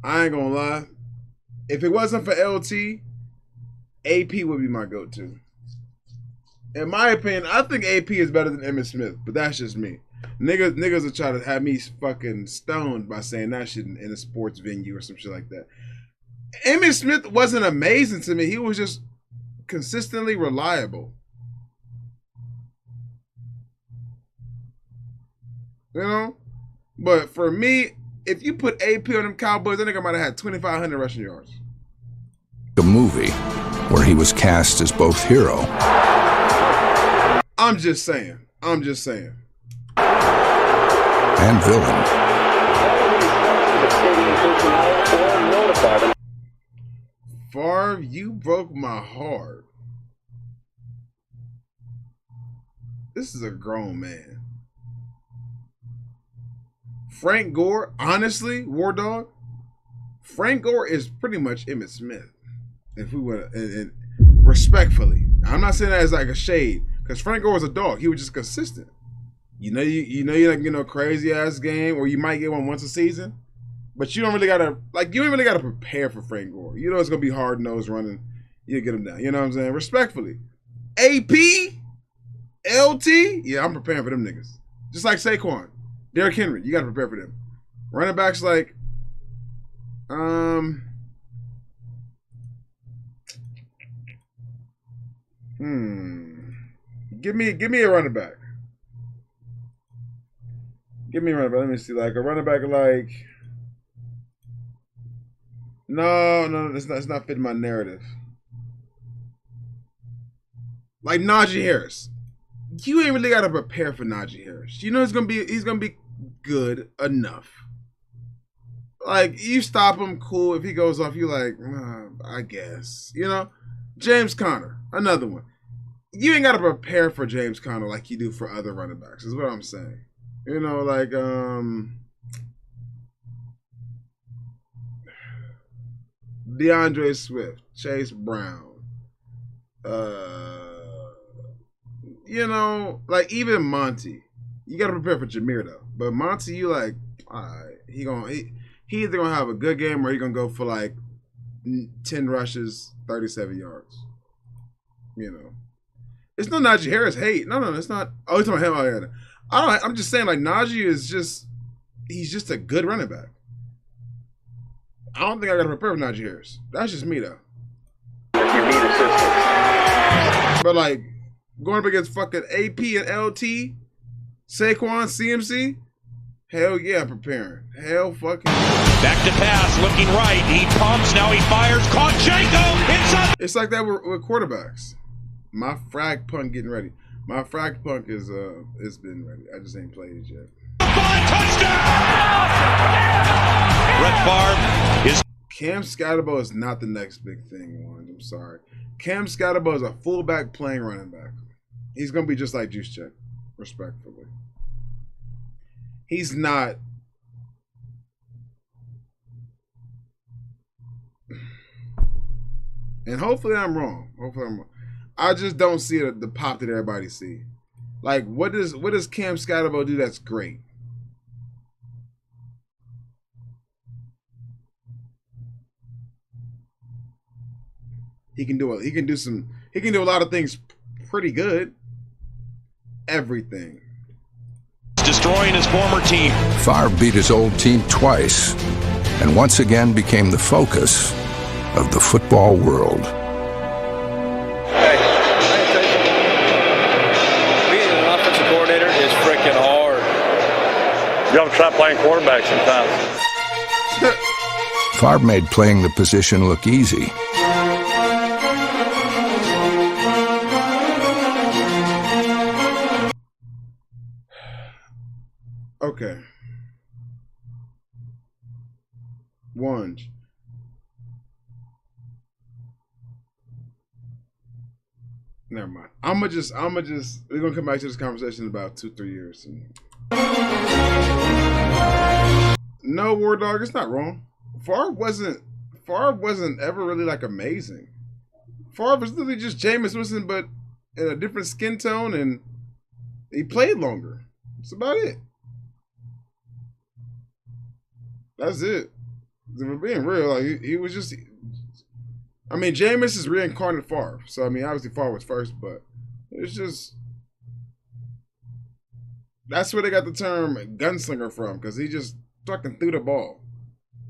I ain't gonna lie. If it wasn't for LT, AP would be my go-to. In my opinion, I think AP is better than Emmitt Smith, but that's just me. Niggas will try to have me fucking stoned by saying that shit in a sports venue or some shit like that. Emmitt Smith wasn't amazing to me. He was just consistently reliable. You know? But for me, if you put AP on them Cowboys, I think I might have had 2,500 rushing yards. A movie where he was cast as both hero I'm just saying. and villain. Favre, you broke my heart. This is a grown man. Frank Gore, honestly, War Dog, Frank Gore is pretty much Emmitt Smith. If we were, and respectfully, I'm not saying that as like a shade, because Frank Gore was a dog. He was just consistent. You know you're not getting a crazy ass game, or you might get one once a season, but you don't really gotta prepare for Frank Gore. You know it's gonna be hard nosed running. You get him down. You know what I'm saying? Respectfully, AP, LT, yeah, I'm preparing for them niggas. Just like Saquon. Derrick Henry, you got to prepare for them. Running backs like, give me a running back. Give me a running back. Let me see, like a running back like. No, it's not fitting my narrative. Like Najee Harris. You ain't really got to prepare for Najee Harris. You know he's gonna be good enough. Like, you stop him, cool. If he goes off, you like, I guess. You know? James Conner, another one. You ain't got to prepare for James Conner like you do for other running backs, is what I'm saying. You know, like, DeAndre Swift, Chase Brown. You know, like, even Monty. You got to prepare for Jameer, though. But Monty, you like, all right, he either going to have a good game or he going to go for, like, 10 rushes, 37 yards. You know. It's no Najee Harris hate. No, it's not. Oh, he's talking about him. I'm just saying, like, Najee is just, he's just a good running back. I don't think I got to prepare for Najee Harris. That's just me, though. You need assistance. But, like, going up against fucking AP and LT, Saquon, CMC, hell yeah, I'm preparing. Hell fucking yeah. Back to pass, looking right. He pumps, now he fires. Caught Janko inside. It's like that with quarterbacks. My frag punt getting ready. My frag punt is it's been ready. I just ain't played it yet. Brett Favre is. Cam Scatterbo is not the next big thing, Warren. I'm sorry. Cam Scatterbo is a fullback playing running back. He's gonna be just like Juszczyk, respectfully. He's not. And hopefully I'm wrong. I just don't see the pop that everybody see. Like, what does Cam Scatterbo do that's great? He can do a lot of things pretty good. Everything. Destroying his former team. Favre beat his old team twice and once again became the focus of the football world. Hey, I tell you something. Being an offensive coordinator is freaking hard. You ever try playing quarterback sometimes? Favre made playing the position look easy. Okay. One. Never mind. We're gonna come back to this conversation in about 2-3 years. No, War Dog, it's not wrong. Favre wasn't ever really like amazing. Favre was literally just Jameis Winston, but in a different skin tone, and he played longer. That's about it. That's it. If we're being real, like he was just. I mean, Jameis is reincarnate Favre, so I mean, obviously Favre was first, but it's just that's where they got the term gunslinger from, because he just fucking threw the ball.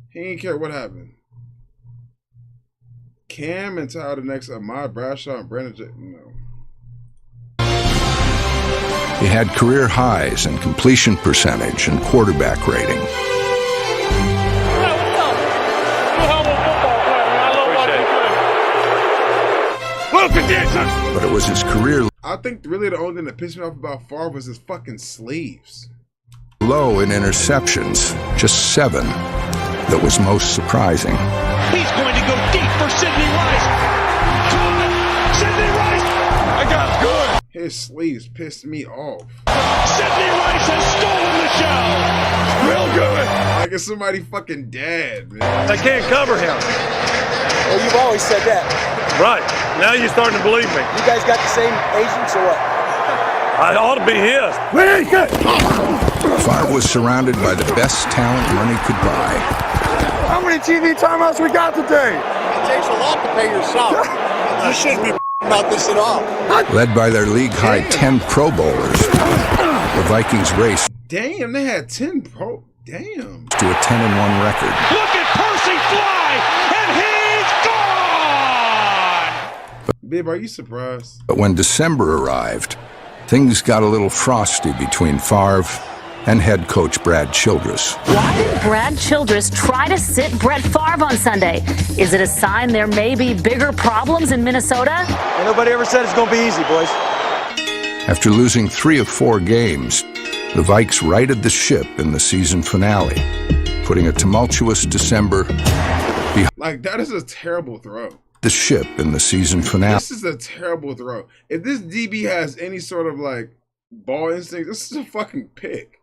He didn't care what happened. Cam and Tyler the next Ahmad Bradshaw and Brandon no. He had career highs in completion percentage and quarterback rating. But it was his career I think really the only thing that pissed me off about Favre was his fucking sleeves. low in interceptions, just 7, that was most surprising. He's going to go deep for Sidney Rice. Sidney Rice! I got it good. His sleeves pissed me off. Sidney Rice has stolen the show. Real good. Like it's somebody fucking dead, man. They can't cover him. Well, you've always said that. Right. Now you're starting to believe me. You guys got the same agents or what? I ought to be his. Favre was surrounded by the best talent money could buy. How many TV timeouts we got today? It takes a lot to pay yourself. You shouldn't be about this at all. Led by their league-high 10 Pro Bowlers, the Vikings raced Damn, they had 10 Pro. Damn. to a 10-1 record. Look at Percy fly, and he's gone! Babe, are you surprised? But when December arrived, things got a little frosty between Favre and head coach Brad Childress. Why did Brad Childress try to sit Brett Favre on Sunday? Is it a sign there may be bigger problems in Minnesota? Ain't nobody ever said it's going to be easy, boys. After losing 3 of 4 games, the Vikes righted the ship in the season finale, putting a tumultuous December behind Like, that is a terrible throw. the ship in the season finale. This is a terrible throw. If this DB has any sort of, like, ball instinct, this is a fucking pick.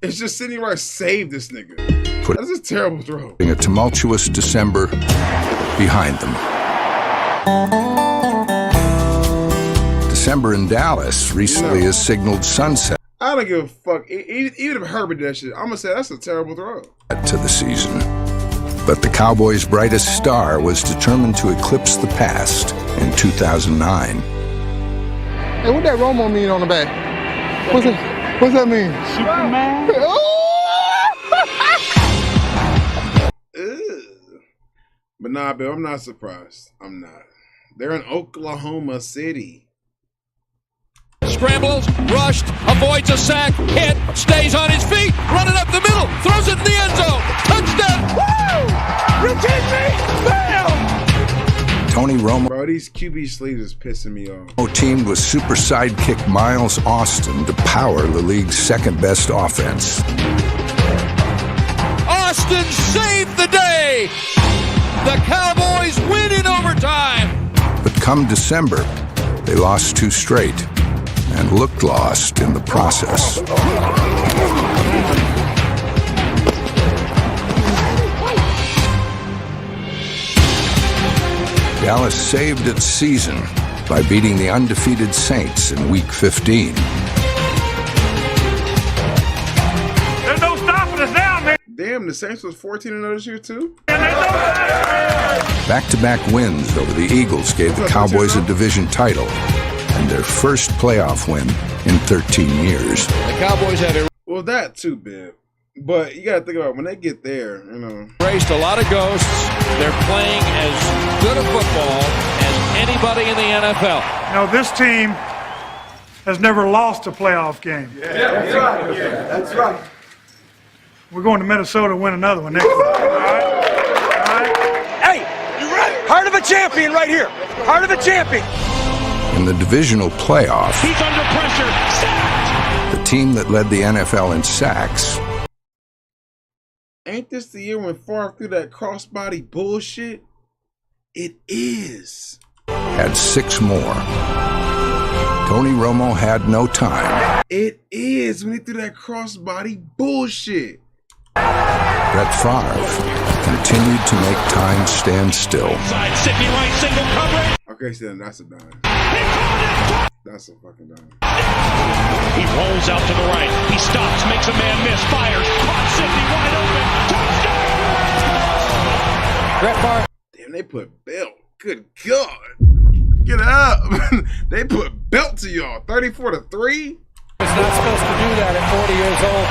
It's just Sidney Rice saved this nigga. That's a terrible throw. Putting a tumultuous December behind them. December in Dallas recently has signaled sunset I don't give a fuck. Even if Herbert did that shit, I'm gonna say that's a terrible throw. to the season. But the Cowboys' brightest star was determined to eclipse the past in 2009. Hey, what that Romo mean on the back? What's that mean? Superman. But nah, Bill, I'm not surprised. I'm not. They're in Oklahoma City. Scrambles, rushed, avoids a sack, hit, stays on his feet, running up the middle, throws it in the end zone. Touchdown! Woo! You kidding me? Bam! Tony Romo Bro, these QB sleeves is pissing me off. teamed with super sidekick Miles Austin to power the league's second-best offense. Austin saved the day! The Cowboys win in overtime! But come December, they lost 2 straight and looked lost in the process. Dallas saved its season by beating the undefeated Saints in Week 15. There's no stopping us now, man. Damn, the Saints was 14-0 this year too? Back-to-back wins over the Eagles gave the Cowboys a division title and their first playoff win in 13 years. The Cowboys had Well, that too, Bib. But you gotta think about it, when they get there, you know. erased a lot of ghosts. They're playing as good a football as anybody in the NFL. Now, this team has never lost a playoff game. That's right. That's right. We're going to Minnesota to win another one next week. All right? Hey, you ready? Heart of a champion right here. Heart of a champion. In the divisional playoff, He's under pressure. Sacked! the team that led the NFL in sacks Ain't this the year when Favre threw that crossbody bullshit? It is. had 6 more. Tony Romo had no time. It is when he threw that crossbody bullshit. Brett Favre continued to make time stand still. Side Sidney Rice single coverage. Okay, so that's a dime. That's a fucking dime. He rolls out to the right. He stops, makes a man miss, fires. Caught Sidney wide open. Touchdown! Brett Favre. Damn, they put belt. Good God. Get up. They put belt to y'all. 34-3. It's not supposed to do that at 40 years old.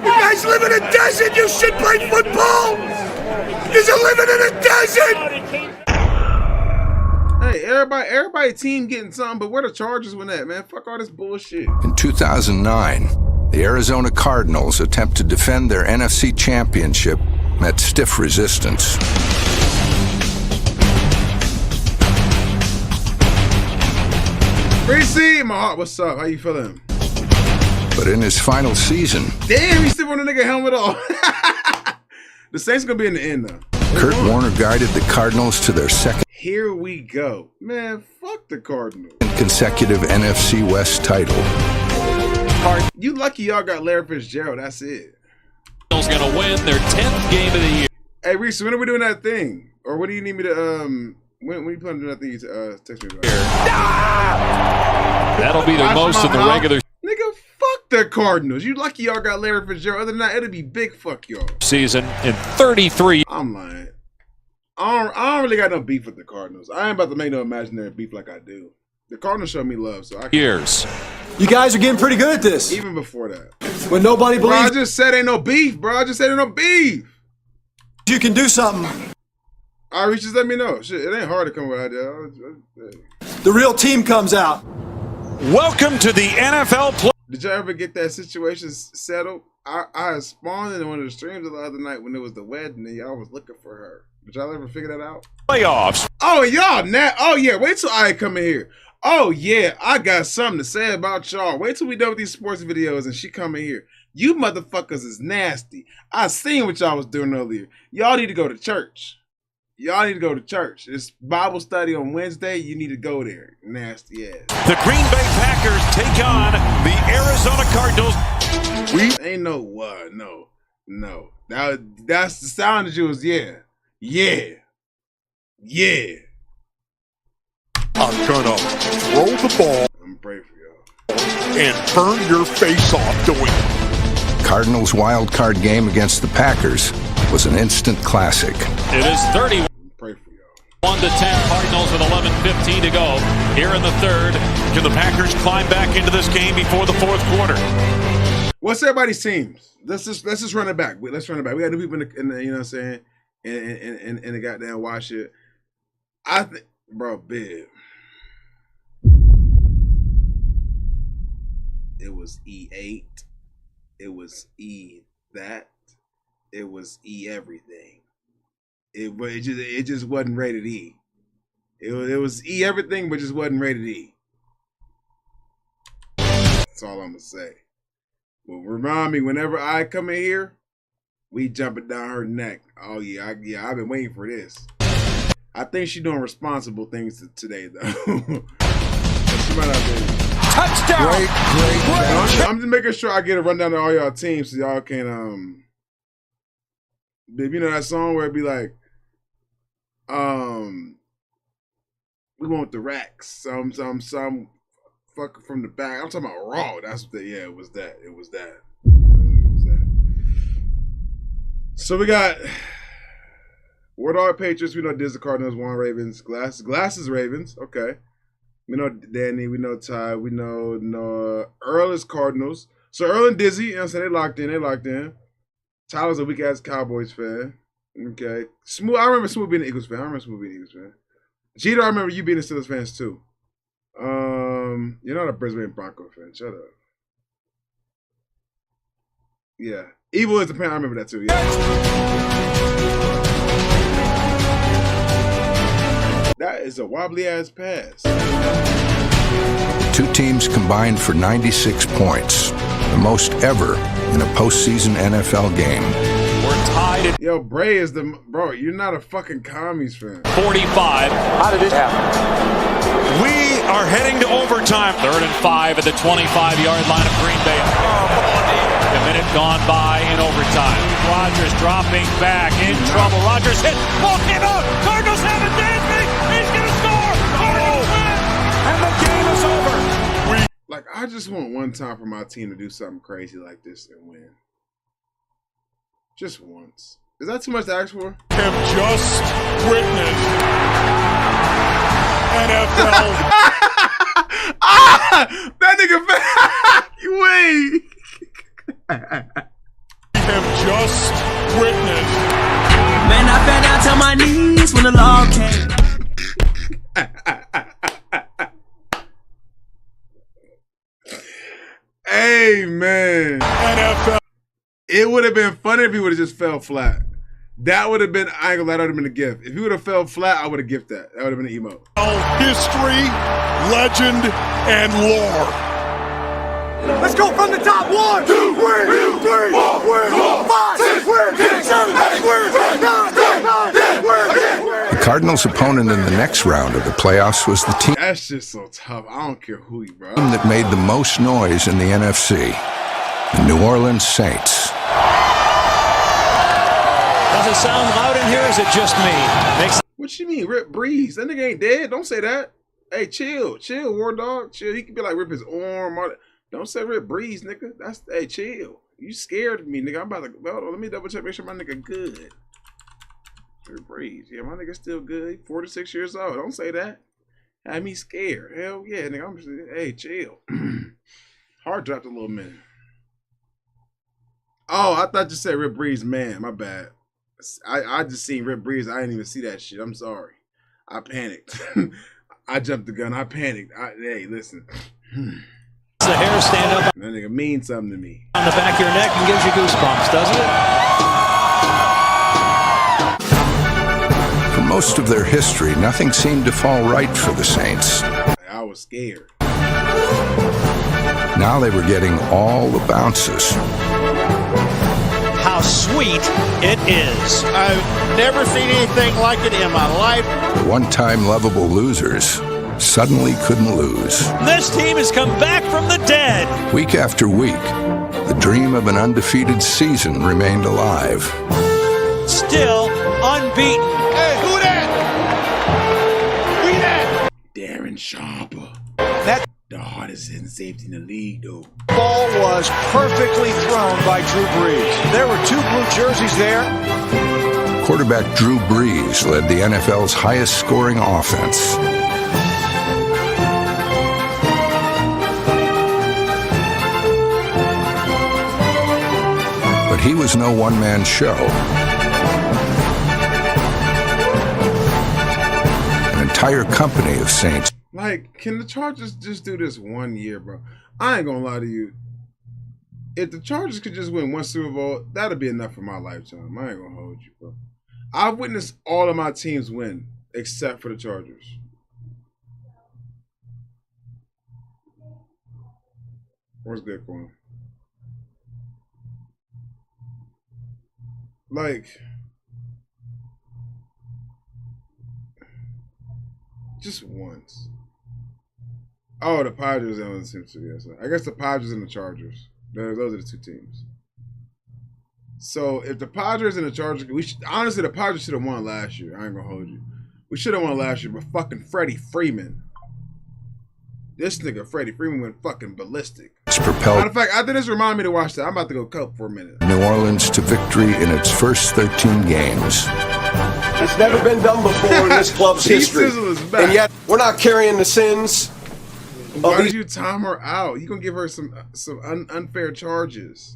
You guys live in a desert. You should play football. You're living in a desert. Hey, everybody team getting something, but where the Chargers went at, man? Fuck all this bullshit. In 2009, the Arizona Cardinals' attempt to defend their NFC championship met stiff resistance. Reese, my heart, what's up? How you feeling? But in his final season, Damn, he still want a nigga helmet off. The Saints gonna be in the end now. Kurt Warner guided the Cardinals to their second Here we go. Man, fuck the Cardinals. consecutive NFC West title. You lucky y'all got Larry Fitzgerald, that's it. Cardinals gonna win their 10th game of the year. Hey, Reese, when are we doing that thing? Or what do you need me to, when you plan to do that thing, text me about? That'll be the most of the regular Nigga, fuck the Cardinals. You lucky y'all got Larry Fitzgerald. Other than that, it'll be big fuck y'all. season in 33. I'm lying. I don't really got no beef with the Cardinals. I ain't about to make no imaginary beef like I do. The Cardinals show me love, so I can. Years. You guys are getting pretty good at this. Even before that. When nobody Bro, I believes just said ain't no beef, bro. I just said ain't no beef. you can do something. All right, just let me know. Shit, it ain't hard to come with an idea. The real team comes out. Welcome to the NFL play. Did y'all ever get that situation settled? I spawned in one of the streams the other night when it was the wedding and y'all was looking for her. Did y'all ever figure that out? Playoffs. Oh, y'all now. Oh, yeah. Wait till I come in here. Oh, yeah. I got something to say about y'all. Wait till we done with these sports videos and she come in here. You motherfuckers is nasty. I seen what y'all was doing earlier. Y'all need to go to church. Y'all need to go to church. It's Bible study on Wednesday. You need to go there. Nasty ass. The Green Bay Packers take on the Arizona Cardinals. Ain't no what. No. That's the sound that you was, yeah. I'm gonna throw the ball. I'm praying for y'all. And burn your face off doing it. Cardinals' wild card game against the Packers was an instant classic. It is 31 Pray for y'all. to 10 Cardinals with 11:15 to go here in the third. Can the Packers climb back into this game before the fourth quarter? What's everybody's teams? Let's just run it back. Let's run it back. We got new people in the you know what I'm saying, and the goddamn watch it. I think, bro, big. It was E8. It was E that. It was E everything. It just wasn't rated E. It was E everything, but just wasn't rated E. That's all I'm gonna say. Well, remind me whenever I come in here, we jumping down her neck. Oh yeah, I've been waiting for this. I think she's doing responsible things today though. She might not be. Touchdown! Great. I'm just making sure I get a rundown of all y'all teams so y'all can babe, you know that song where it be like, we want the racks. Some fucker from the back. I'm talking about Raw. That's what it was that. So we got Ward All Patriots. We know Disney Cardinals, Warren Ravens, Glasses Ravens. Okay. We know Danny, we know Ty, we know Noah. Earl is Cardinals. So Earl and Dizzy, you know what I'm saying? They locked in. Tyler's a weak ass Cowboys fan. Okay. Smooth, I remember Smooth being an Eagles fan. Jeter, I remember you being a Steelers fans too. You're not a Brisbane Bronco fan. Shut up. Yeah. Evil is the fan. I remember that too. Yeah. That is a wobbly ass pass. Two teams combined for 96 points, the most ever in a postseason NFL game. We're tied at Yo, Bray is the bro. You're not a fucking commies fan. 45. How did it happen? We are heading to overtime. 3rd and 5 at the 25-yard line of Green Bay. A minute gone by in overtime. Rodgers dropping back in trouble. Rodgers hit. Ball came out. Cardinals have it. Dansby. He's going to score. Cardinals win. And the game is over. Like, I just want one time for my team to do something crazy like this and win. Just once. Is that too much to ask for? Have just witnessed NFL. That nigga wait. Have just witnessed. Man, I fell down to my knees when the law came. Hey, man. NFL. It would have been funny if he would have just fell flat. That would have been, I ain't gonna lie, that would have been a gift. If he would have fell flat, I would have gifted that. That would have been an emote. History, legend, and lore. Let's go from the top. 1, 2, 3, 4, 5, 6, 7, 8, 9, 10. The Cardinals' opponent in the next round of the playoffs was the team That's just so tough. I don't care who you, bro. that made the most noise in the NFC, the New Orleans Saints. Does it sound loud in here? Or is it just me? What you mean, Rip Breeze? That nigga ain't dead. Don't say that. Hey, chill, War Dog, chill. He could be like rip his arm. Don't say Rip Breeze, nigga. Hey, chill. You scared of me, nigga. I'm about to. Well, let me double check, make sure my nigga good. Rip Breeze, yeah, my nigga still good. 46 years old. Don't say that. Had me scared. Hell yeah, nigga. I'm just. Hey, chill. Heart dropped a little minute. Oh, I thought you said Rip Breeze, man. My bad. I just seen Rip Breeze. I didn't even see that shit. I'm sorry. I panicked. I jumped the gun. I panicked. Hey, listen. The hair stand up That nigga means something to me. on the back of your neck and gives you goosebumps, doesn't it? For most of their history, nothing seemed to fall right for the Saints. I was scared. Now they were getting all the bounces. How sweet it is. I've never seen anything like it in my life. The one-time lovable losers suddenly couldn't lose. This team has come back from the dead. Week after week, the dream of an undefeated season remained alive. Still unbeaten. Hey, who that? We that? Darren Sharper. That The hardest hitting safety in the league, though. Ball was perfectly thrown by Drew Brees. There were 2 blue jerseys there. Quarterback Drew Brees led the NFL's highest scoring offense. But he was no one-man show. An entire company of Saints. Like, can the Chargers just do this 1 year, bro? I ain't gonna lie to you. If the Chargers could just win 1 Super Bowl, that'd be enough for my lifetime. I ain't gonna hold you, bro. I've witnessed all of my teams win, except for the Chargers. What's good for him? Like, just once. Oh, the Padres on the team too. Yes, I guess the Padres and the Chargers. Those are the 2 teams. So if the Padres and the Chargers, honestly, the Padres should have won last year. I ain't gonna hold you. We should have won last year, but fucking Freddie Freeman. This nigga Freddie Freeman went fucking ballistic. It's propelled Matter of fact, I think this reminded me to watch that. I'm about to go coke for a minute. New Orleans to victory in its first 13 games. It's never been done before in this club's history. And yet, we're not carrying the sins. Why did you time her out? You gonna give her some unfair charges?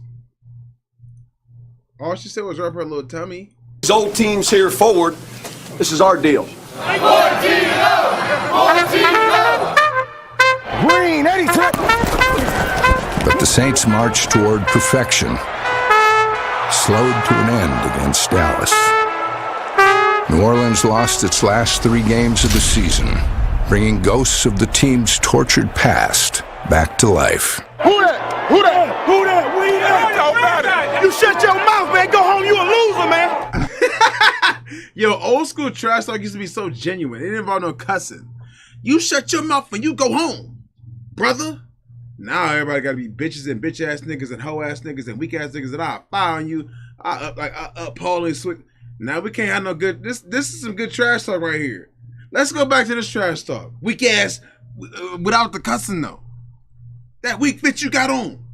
All she said was rub her little tummy. These old teams here forward, this is our deal. Green, 82. But the Saints marched toward perfection, slowed to an end against Dallas. New Orleans lost its last 3 games of the season, bringing ghosts of the team's tortured past back to life. Who that? Who that? Who that? We that? You shut your mouth, man. Go home. You a loser, man. Yo, old school trash talk used to be so genuine. It didn't involve no cussing. You shut your mouth and you go home, brother. Now everybody gotta be bitches and bitch ass niggas and hoe ass niggas and weak ass niggas, and I'll fire on you. I uphold and switch. Now we can't have no good. This is some good trash talk right here. Let's go back to this trash talk. Weak ass without the cussing though. That weak fit you got on.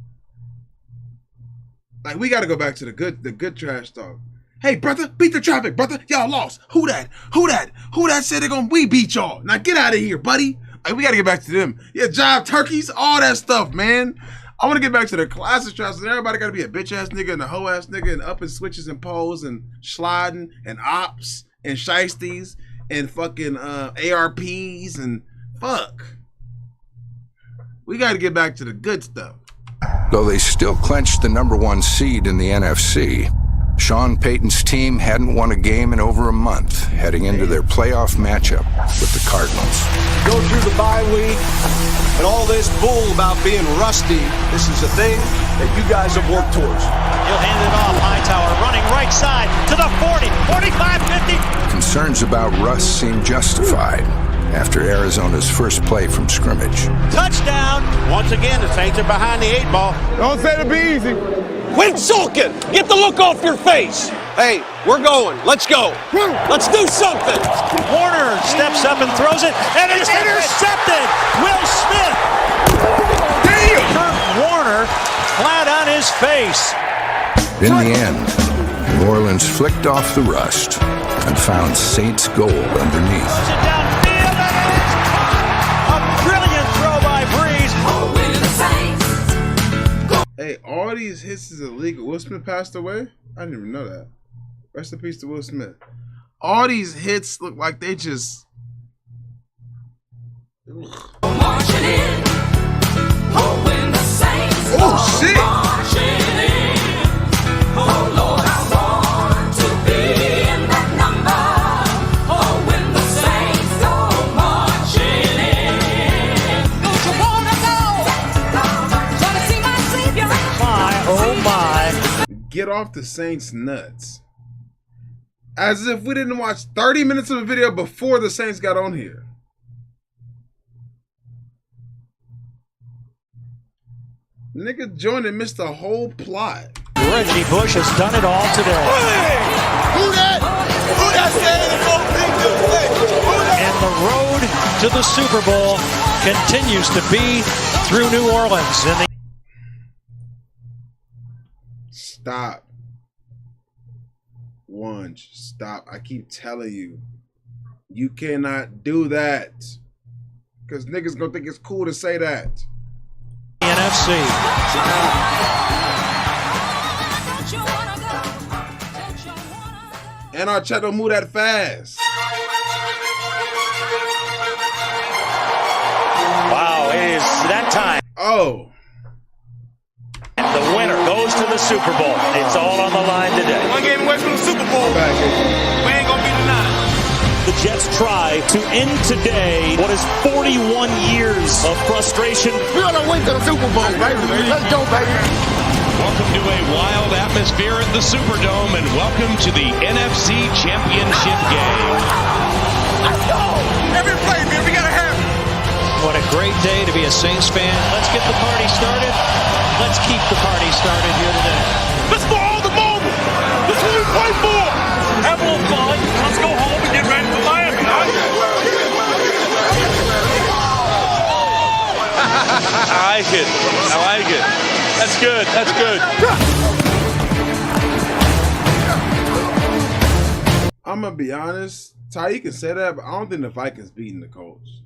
Like, we gotta go back to the good trash talk. Hey brother, beat the traffic, brother. Y'all lost. Who that? Who that said we beat y'all? Now get out of here, buddy. Like, we gotta get back to them. Yeah, jive turkeys, all that stuff, man. I want to get back to the classic trash. Everybody gotta be a bitch ass nigga and a hoe ass nigga and up and switches and poles and sliding and ops and shiesties and fucking ARPs and fuck. We got to get back to the good stuff. Though they still clinched the #1 seed in the NFC, Sean Payton's team hadn't won a game in over a month, heading into their playoff matchup with the Cardinals. Go through the bye week and all this bull about being rusty. This is a thing that you guys have worked towards. He'll hand it off. Hightower running right side to the 40, 45, 50. Concerns about Russ seemed justified after Arizona's first play from scrimmage. Touchdown. Once again, the Saints are behind the 8 ball. Don't say it'll be easy. Quit sulking! Get the look off your face! Hey, we're going. Let's go. Let's do something. Warner steps up and throws it, and it's intercepted. Will Smith. Damn! Kurt Warner flat on his face. In the end, New Orleans flicked off the rust and found Saints gold underneath. Throws it downfield, and it's caught. A brilliant throw by Breeze. Hey, all these hits is illegal. Will Smith passed away? I didn't even know that. Rest in peace to Will Smith. All these hits look like they just... Marching in, Oh, shit. Get off the Saints' nuts. As if we didn't watch 30 minutes of a video before the Saints got on here. Nigga joined and missed the whole plot. Reggie Bush has done it all today. Who that? Who that saying the whole thing today? And the road to the Super Bowl continues to be through New Orleans. In the Stop. Wunge, stop. I keep telling you. You cannot do that. Because niggas gonna think it's cool to say that. NFC. And our chat don't move that fast. Wow, it is that time. Oh. The winner goes to the Super Bowl. It's all on the line today. One game away from the Super Bowl. We ain't gonna be denied. The Jets try to end today what is 41 years of frustration. We're gonna win to the Super Bowl, baby. Let's go, baby. Welcome to a wild atmosphere at the Superdome, and welcome to the NFC Championship game. Let's go! Every play, man, we gotta have it. What a great day to be a Saints fan. Let's get the party started. Let's keep the party started here today. Let's for all the moment. That's what we play for. Have a little fun. Let's go home and get ready for Miami. I like it. I like it. That's good. That's good. I'm gonna be honest. Ty, you can say that, but I don't think the Vikings beating the Colts.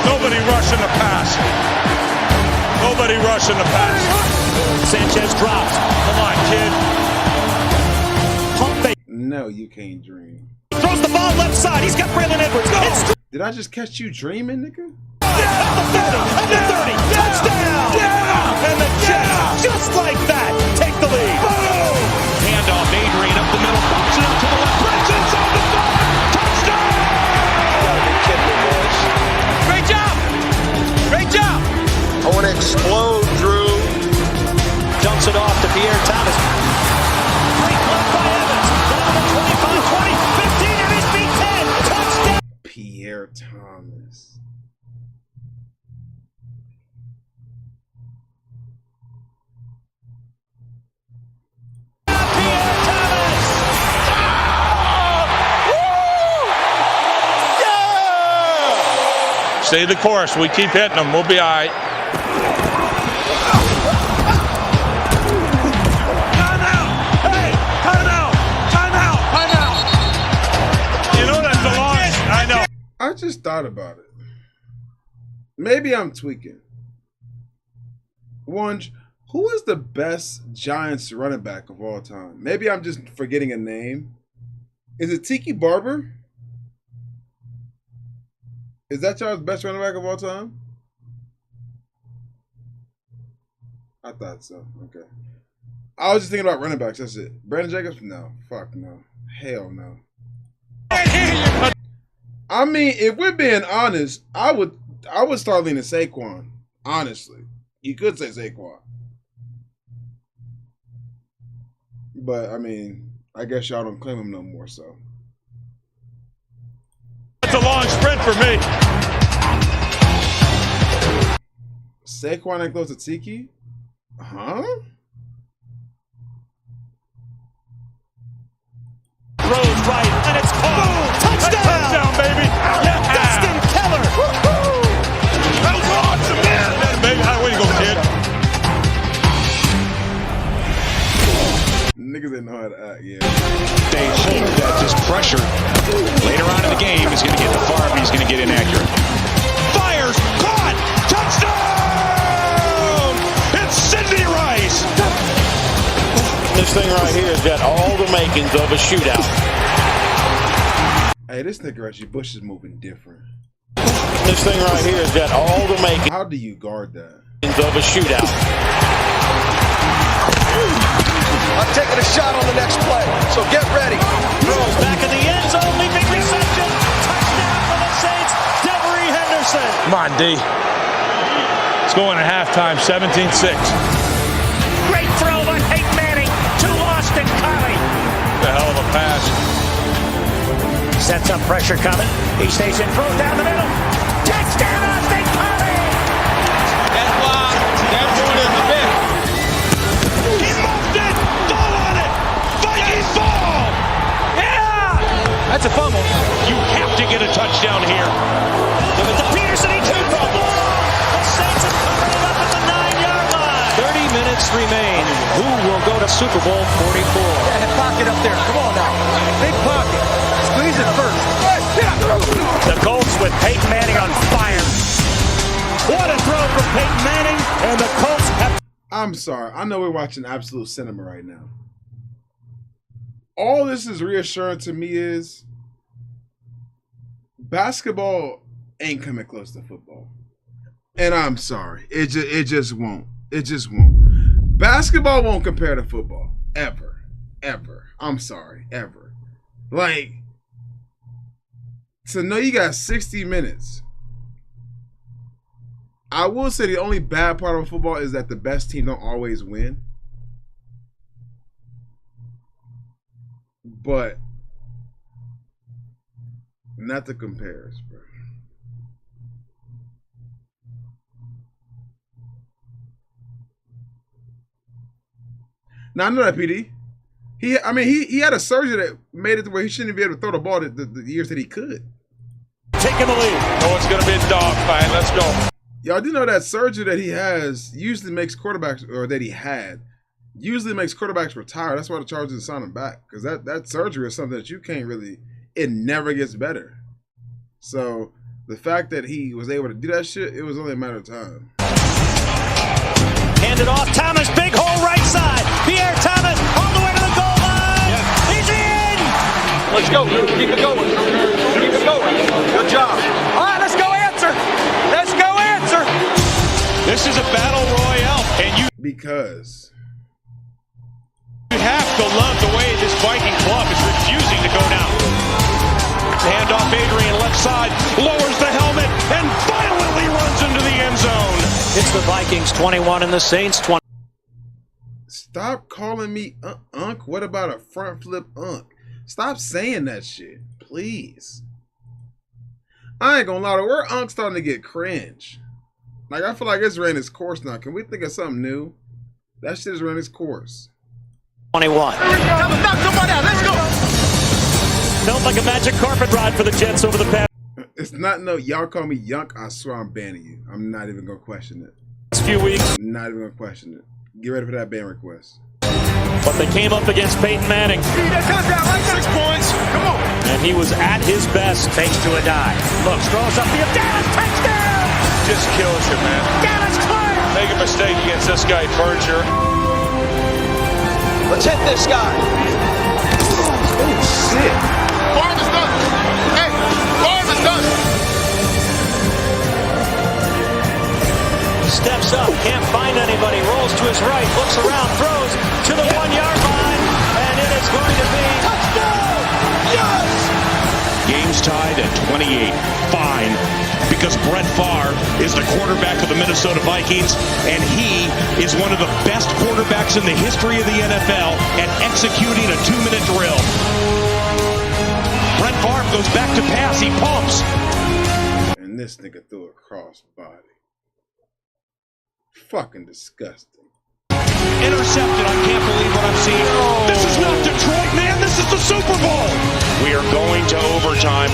Nobody rushing the pass. Nobody rushing the pass. Sanchez drops. Come on, kid. Pump fake. No, you can't dream. Throws the ball left side. He's got Braylon Edwards. Did I just catch you dreaming, nigga? At the 30. Touchdown. And the Jets, just like that, take the lead. Handoff, Adrian up the middle, pops it up to the left. Presence on the 5. Touchdown! You gotta be kidding me, boys. Great job. Great job. I want to explode, Drew. Dumps it off to Pierre Thomas. Great left by Evans. Down to 25, 20, 15, and he's beat 10. Touchdown. Pierre Thomas. Stay the course. We keep hitting them. We'll be all right. You know that's the launch. I know. I just thought about it. Maybe I'm tweaking. Wunge, who is the best Giants running back of all time? Maybe I'm just forgetting a name. Is it Tiki Barber? Is that y'all's best running back of all time? I thought so. Okay. I was just thinking about running backs. That's it. Brandon Jacobs? No. Fuck no. Hell no. I mean, if we're being honest, I would start leaning Saquon. Honestly. You could say Saquon. But, I mean, I guess y'all don't claim him no more, so. It's a long sprint for me. Saquon ain't close to Tiki? Huh? Throws right, and it's caught. Touchdown! Touchdown, baby! Yeah, Dustin Keller! That was awesome, man! Baby, way to go, kid. Niggas didn't know how to act, yeah. They hope that this pressure later on in the game is going to get to Favre. He's going to get inaccurate. Fires! Caught! Touchdown! It's Sidney Rice! This thing right here has got all the the makings of a shootout. Hey, this nigga Reggie Bush is moving different. This thing right here has got all the makings. How do you guard that? Of a shootout. I'm taking a shot on the next play, so get ready. Throws back in the end zone, leaping reception. Touchdown for the Saints, Devery Henderson. Come on, D. Let's go into halftime, 17-6. Great throw by Peyton Manning to Austin Collie. The hell of a pass. Sets up pressure coming. He stays in, throws down the middle. Touchdown, Austin Collie. That's why that one is big. He moved it. Ball on it. Vikings ball. Yeah. That's a fumble. You have to get a touchdown here. Give it to Peterson. He takes the ball. The Saints have covered it up at the 9-yard line. 30 minutes remain. Who will go to Super Bowl 44? Yeah, pocket up there. Come on now. Big pocket. Squeeze it first. The Colts with Peyton Manning on fire. What a throw from Peyton Manning, and the Colts have... I'm sorry. I know we're watching absolute cinema right now. All this is reassuring to me is basketball ain't coming close to football. And I'm sorry. It just won't. It just won't. Basketball won't compare to football. Ever. Ever. I'm sorry. Ever. Like, so know you got 60 minutes. I will say the only bad part of football is that the best team don't always win. But not to compare, bro. Now I know that PD. He had a surgery that made it to where he shouldn't be able to throw the ball the years that he could. Taking the lead. Oh, it's gonna be a dog fight. Let's go. Y'all do know that surgery that he has usually makes quarterbacks, or that he had, usually makes quarterbacks retire. That's why the Chargers sign him back, because that surgery is something that you can't really. It never gets better. So the fact that he was able to do that shit, it was only a matter of time. Hand it off. Thomas, big hole right side. Pierre Thomas all the way to the goal line. Yeah. He's in. Let's go. Keep it going. Keep it going. Good job. All right, let's go answer. Let's go answer. This is a battle royale, and you have to love the way this Viking club is refusing to go down. Hand off Adrian left side, lowers the helmet, and violently runs into the end zone. It's the Vikings 21 and the Saints 20. Stop calling me Unk. What about a front flip Unk? Stop saying that shit, please. I ain't gonna lie, the word Unk starting to get cringe. Like, I feel like it's ran its course now. Can we think of something new? That shit has ran its course. 21. Let's go. Felt like a magic carpet ride for the Jets over the past It's not no, y'all call me Yunk, I swear I'm banning you. I'm not even gonna question it. few weeks. Not even gonna question it. Get ready for that ban request. But they came up against Peyton Manning. 6 points. Come on. And he was at his best. Fakes to a dive. Looks, throws up the Dallas touchdown. Just kills you, man. Dallas clear. Make a mistake against this guy, Berger. Let's hit this guy. Oh, shit. Farm is done. Hey, Farm is done. Steps up, can't find anybody, rolls to his right, looks around, throws to the 1-yard line, and it is going to be touchdown! Yes! Game's tied at 28. Fine. Because Brett Favre is the quarterback of the Minnesota Vikings, and he is one of the best quarterbacks in the history of the NFL at executing a 2-minute drill. Brett Favre goes back to pass, he pumps. And this nigga threw a crossbody. Fucking disgusting. Intercepted. I can't believe what I'm seeing. This is not Detroit, man. This is the Super Bowl. We are going to overtime.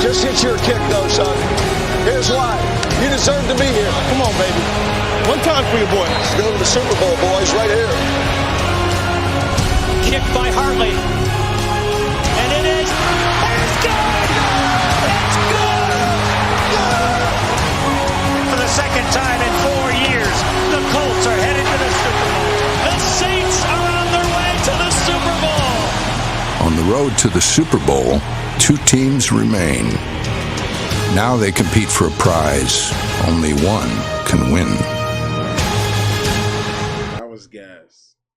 Just hit your kick, though, son. Here's why. You deserve to be here. Come on, baby. One time for your boy. Let's go to the Super Bowl, boys, right here. Kick by Hartley. And it is. It's good! It's good! For the second time in 4 years, the Colts are headed to the road to the Super Bowl, 2 teams remain. Now they compete for a prize only one can win. That was gas.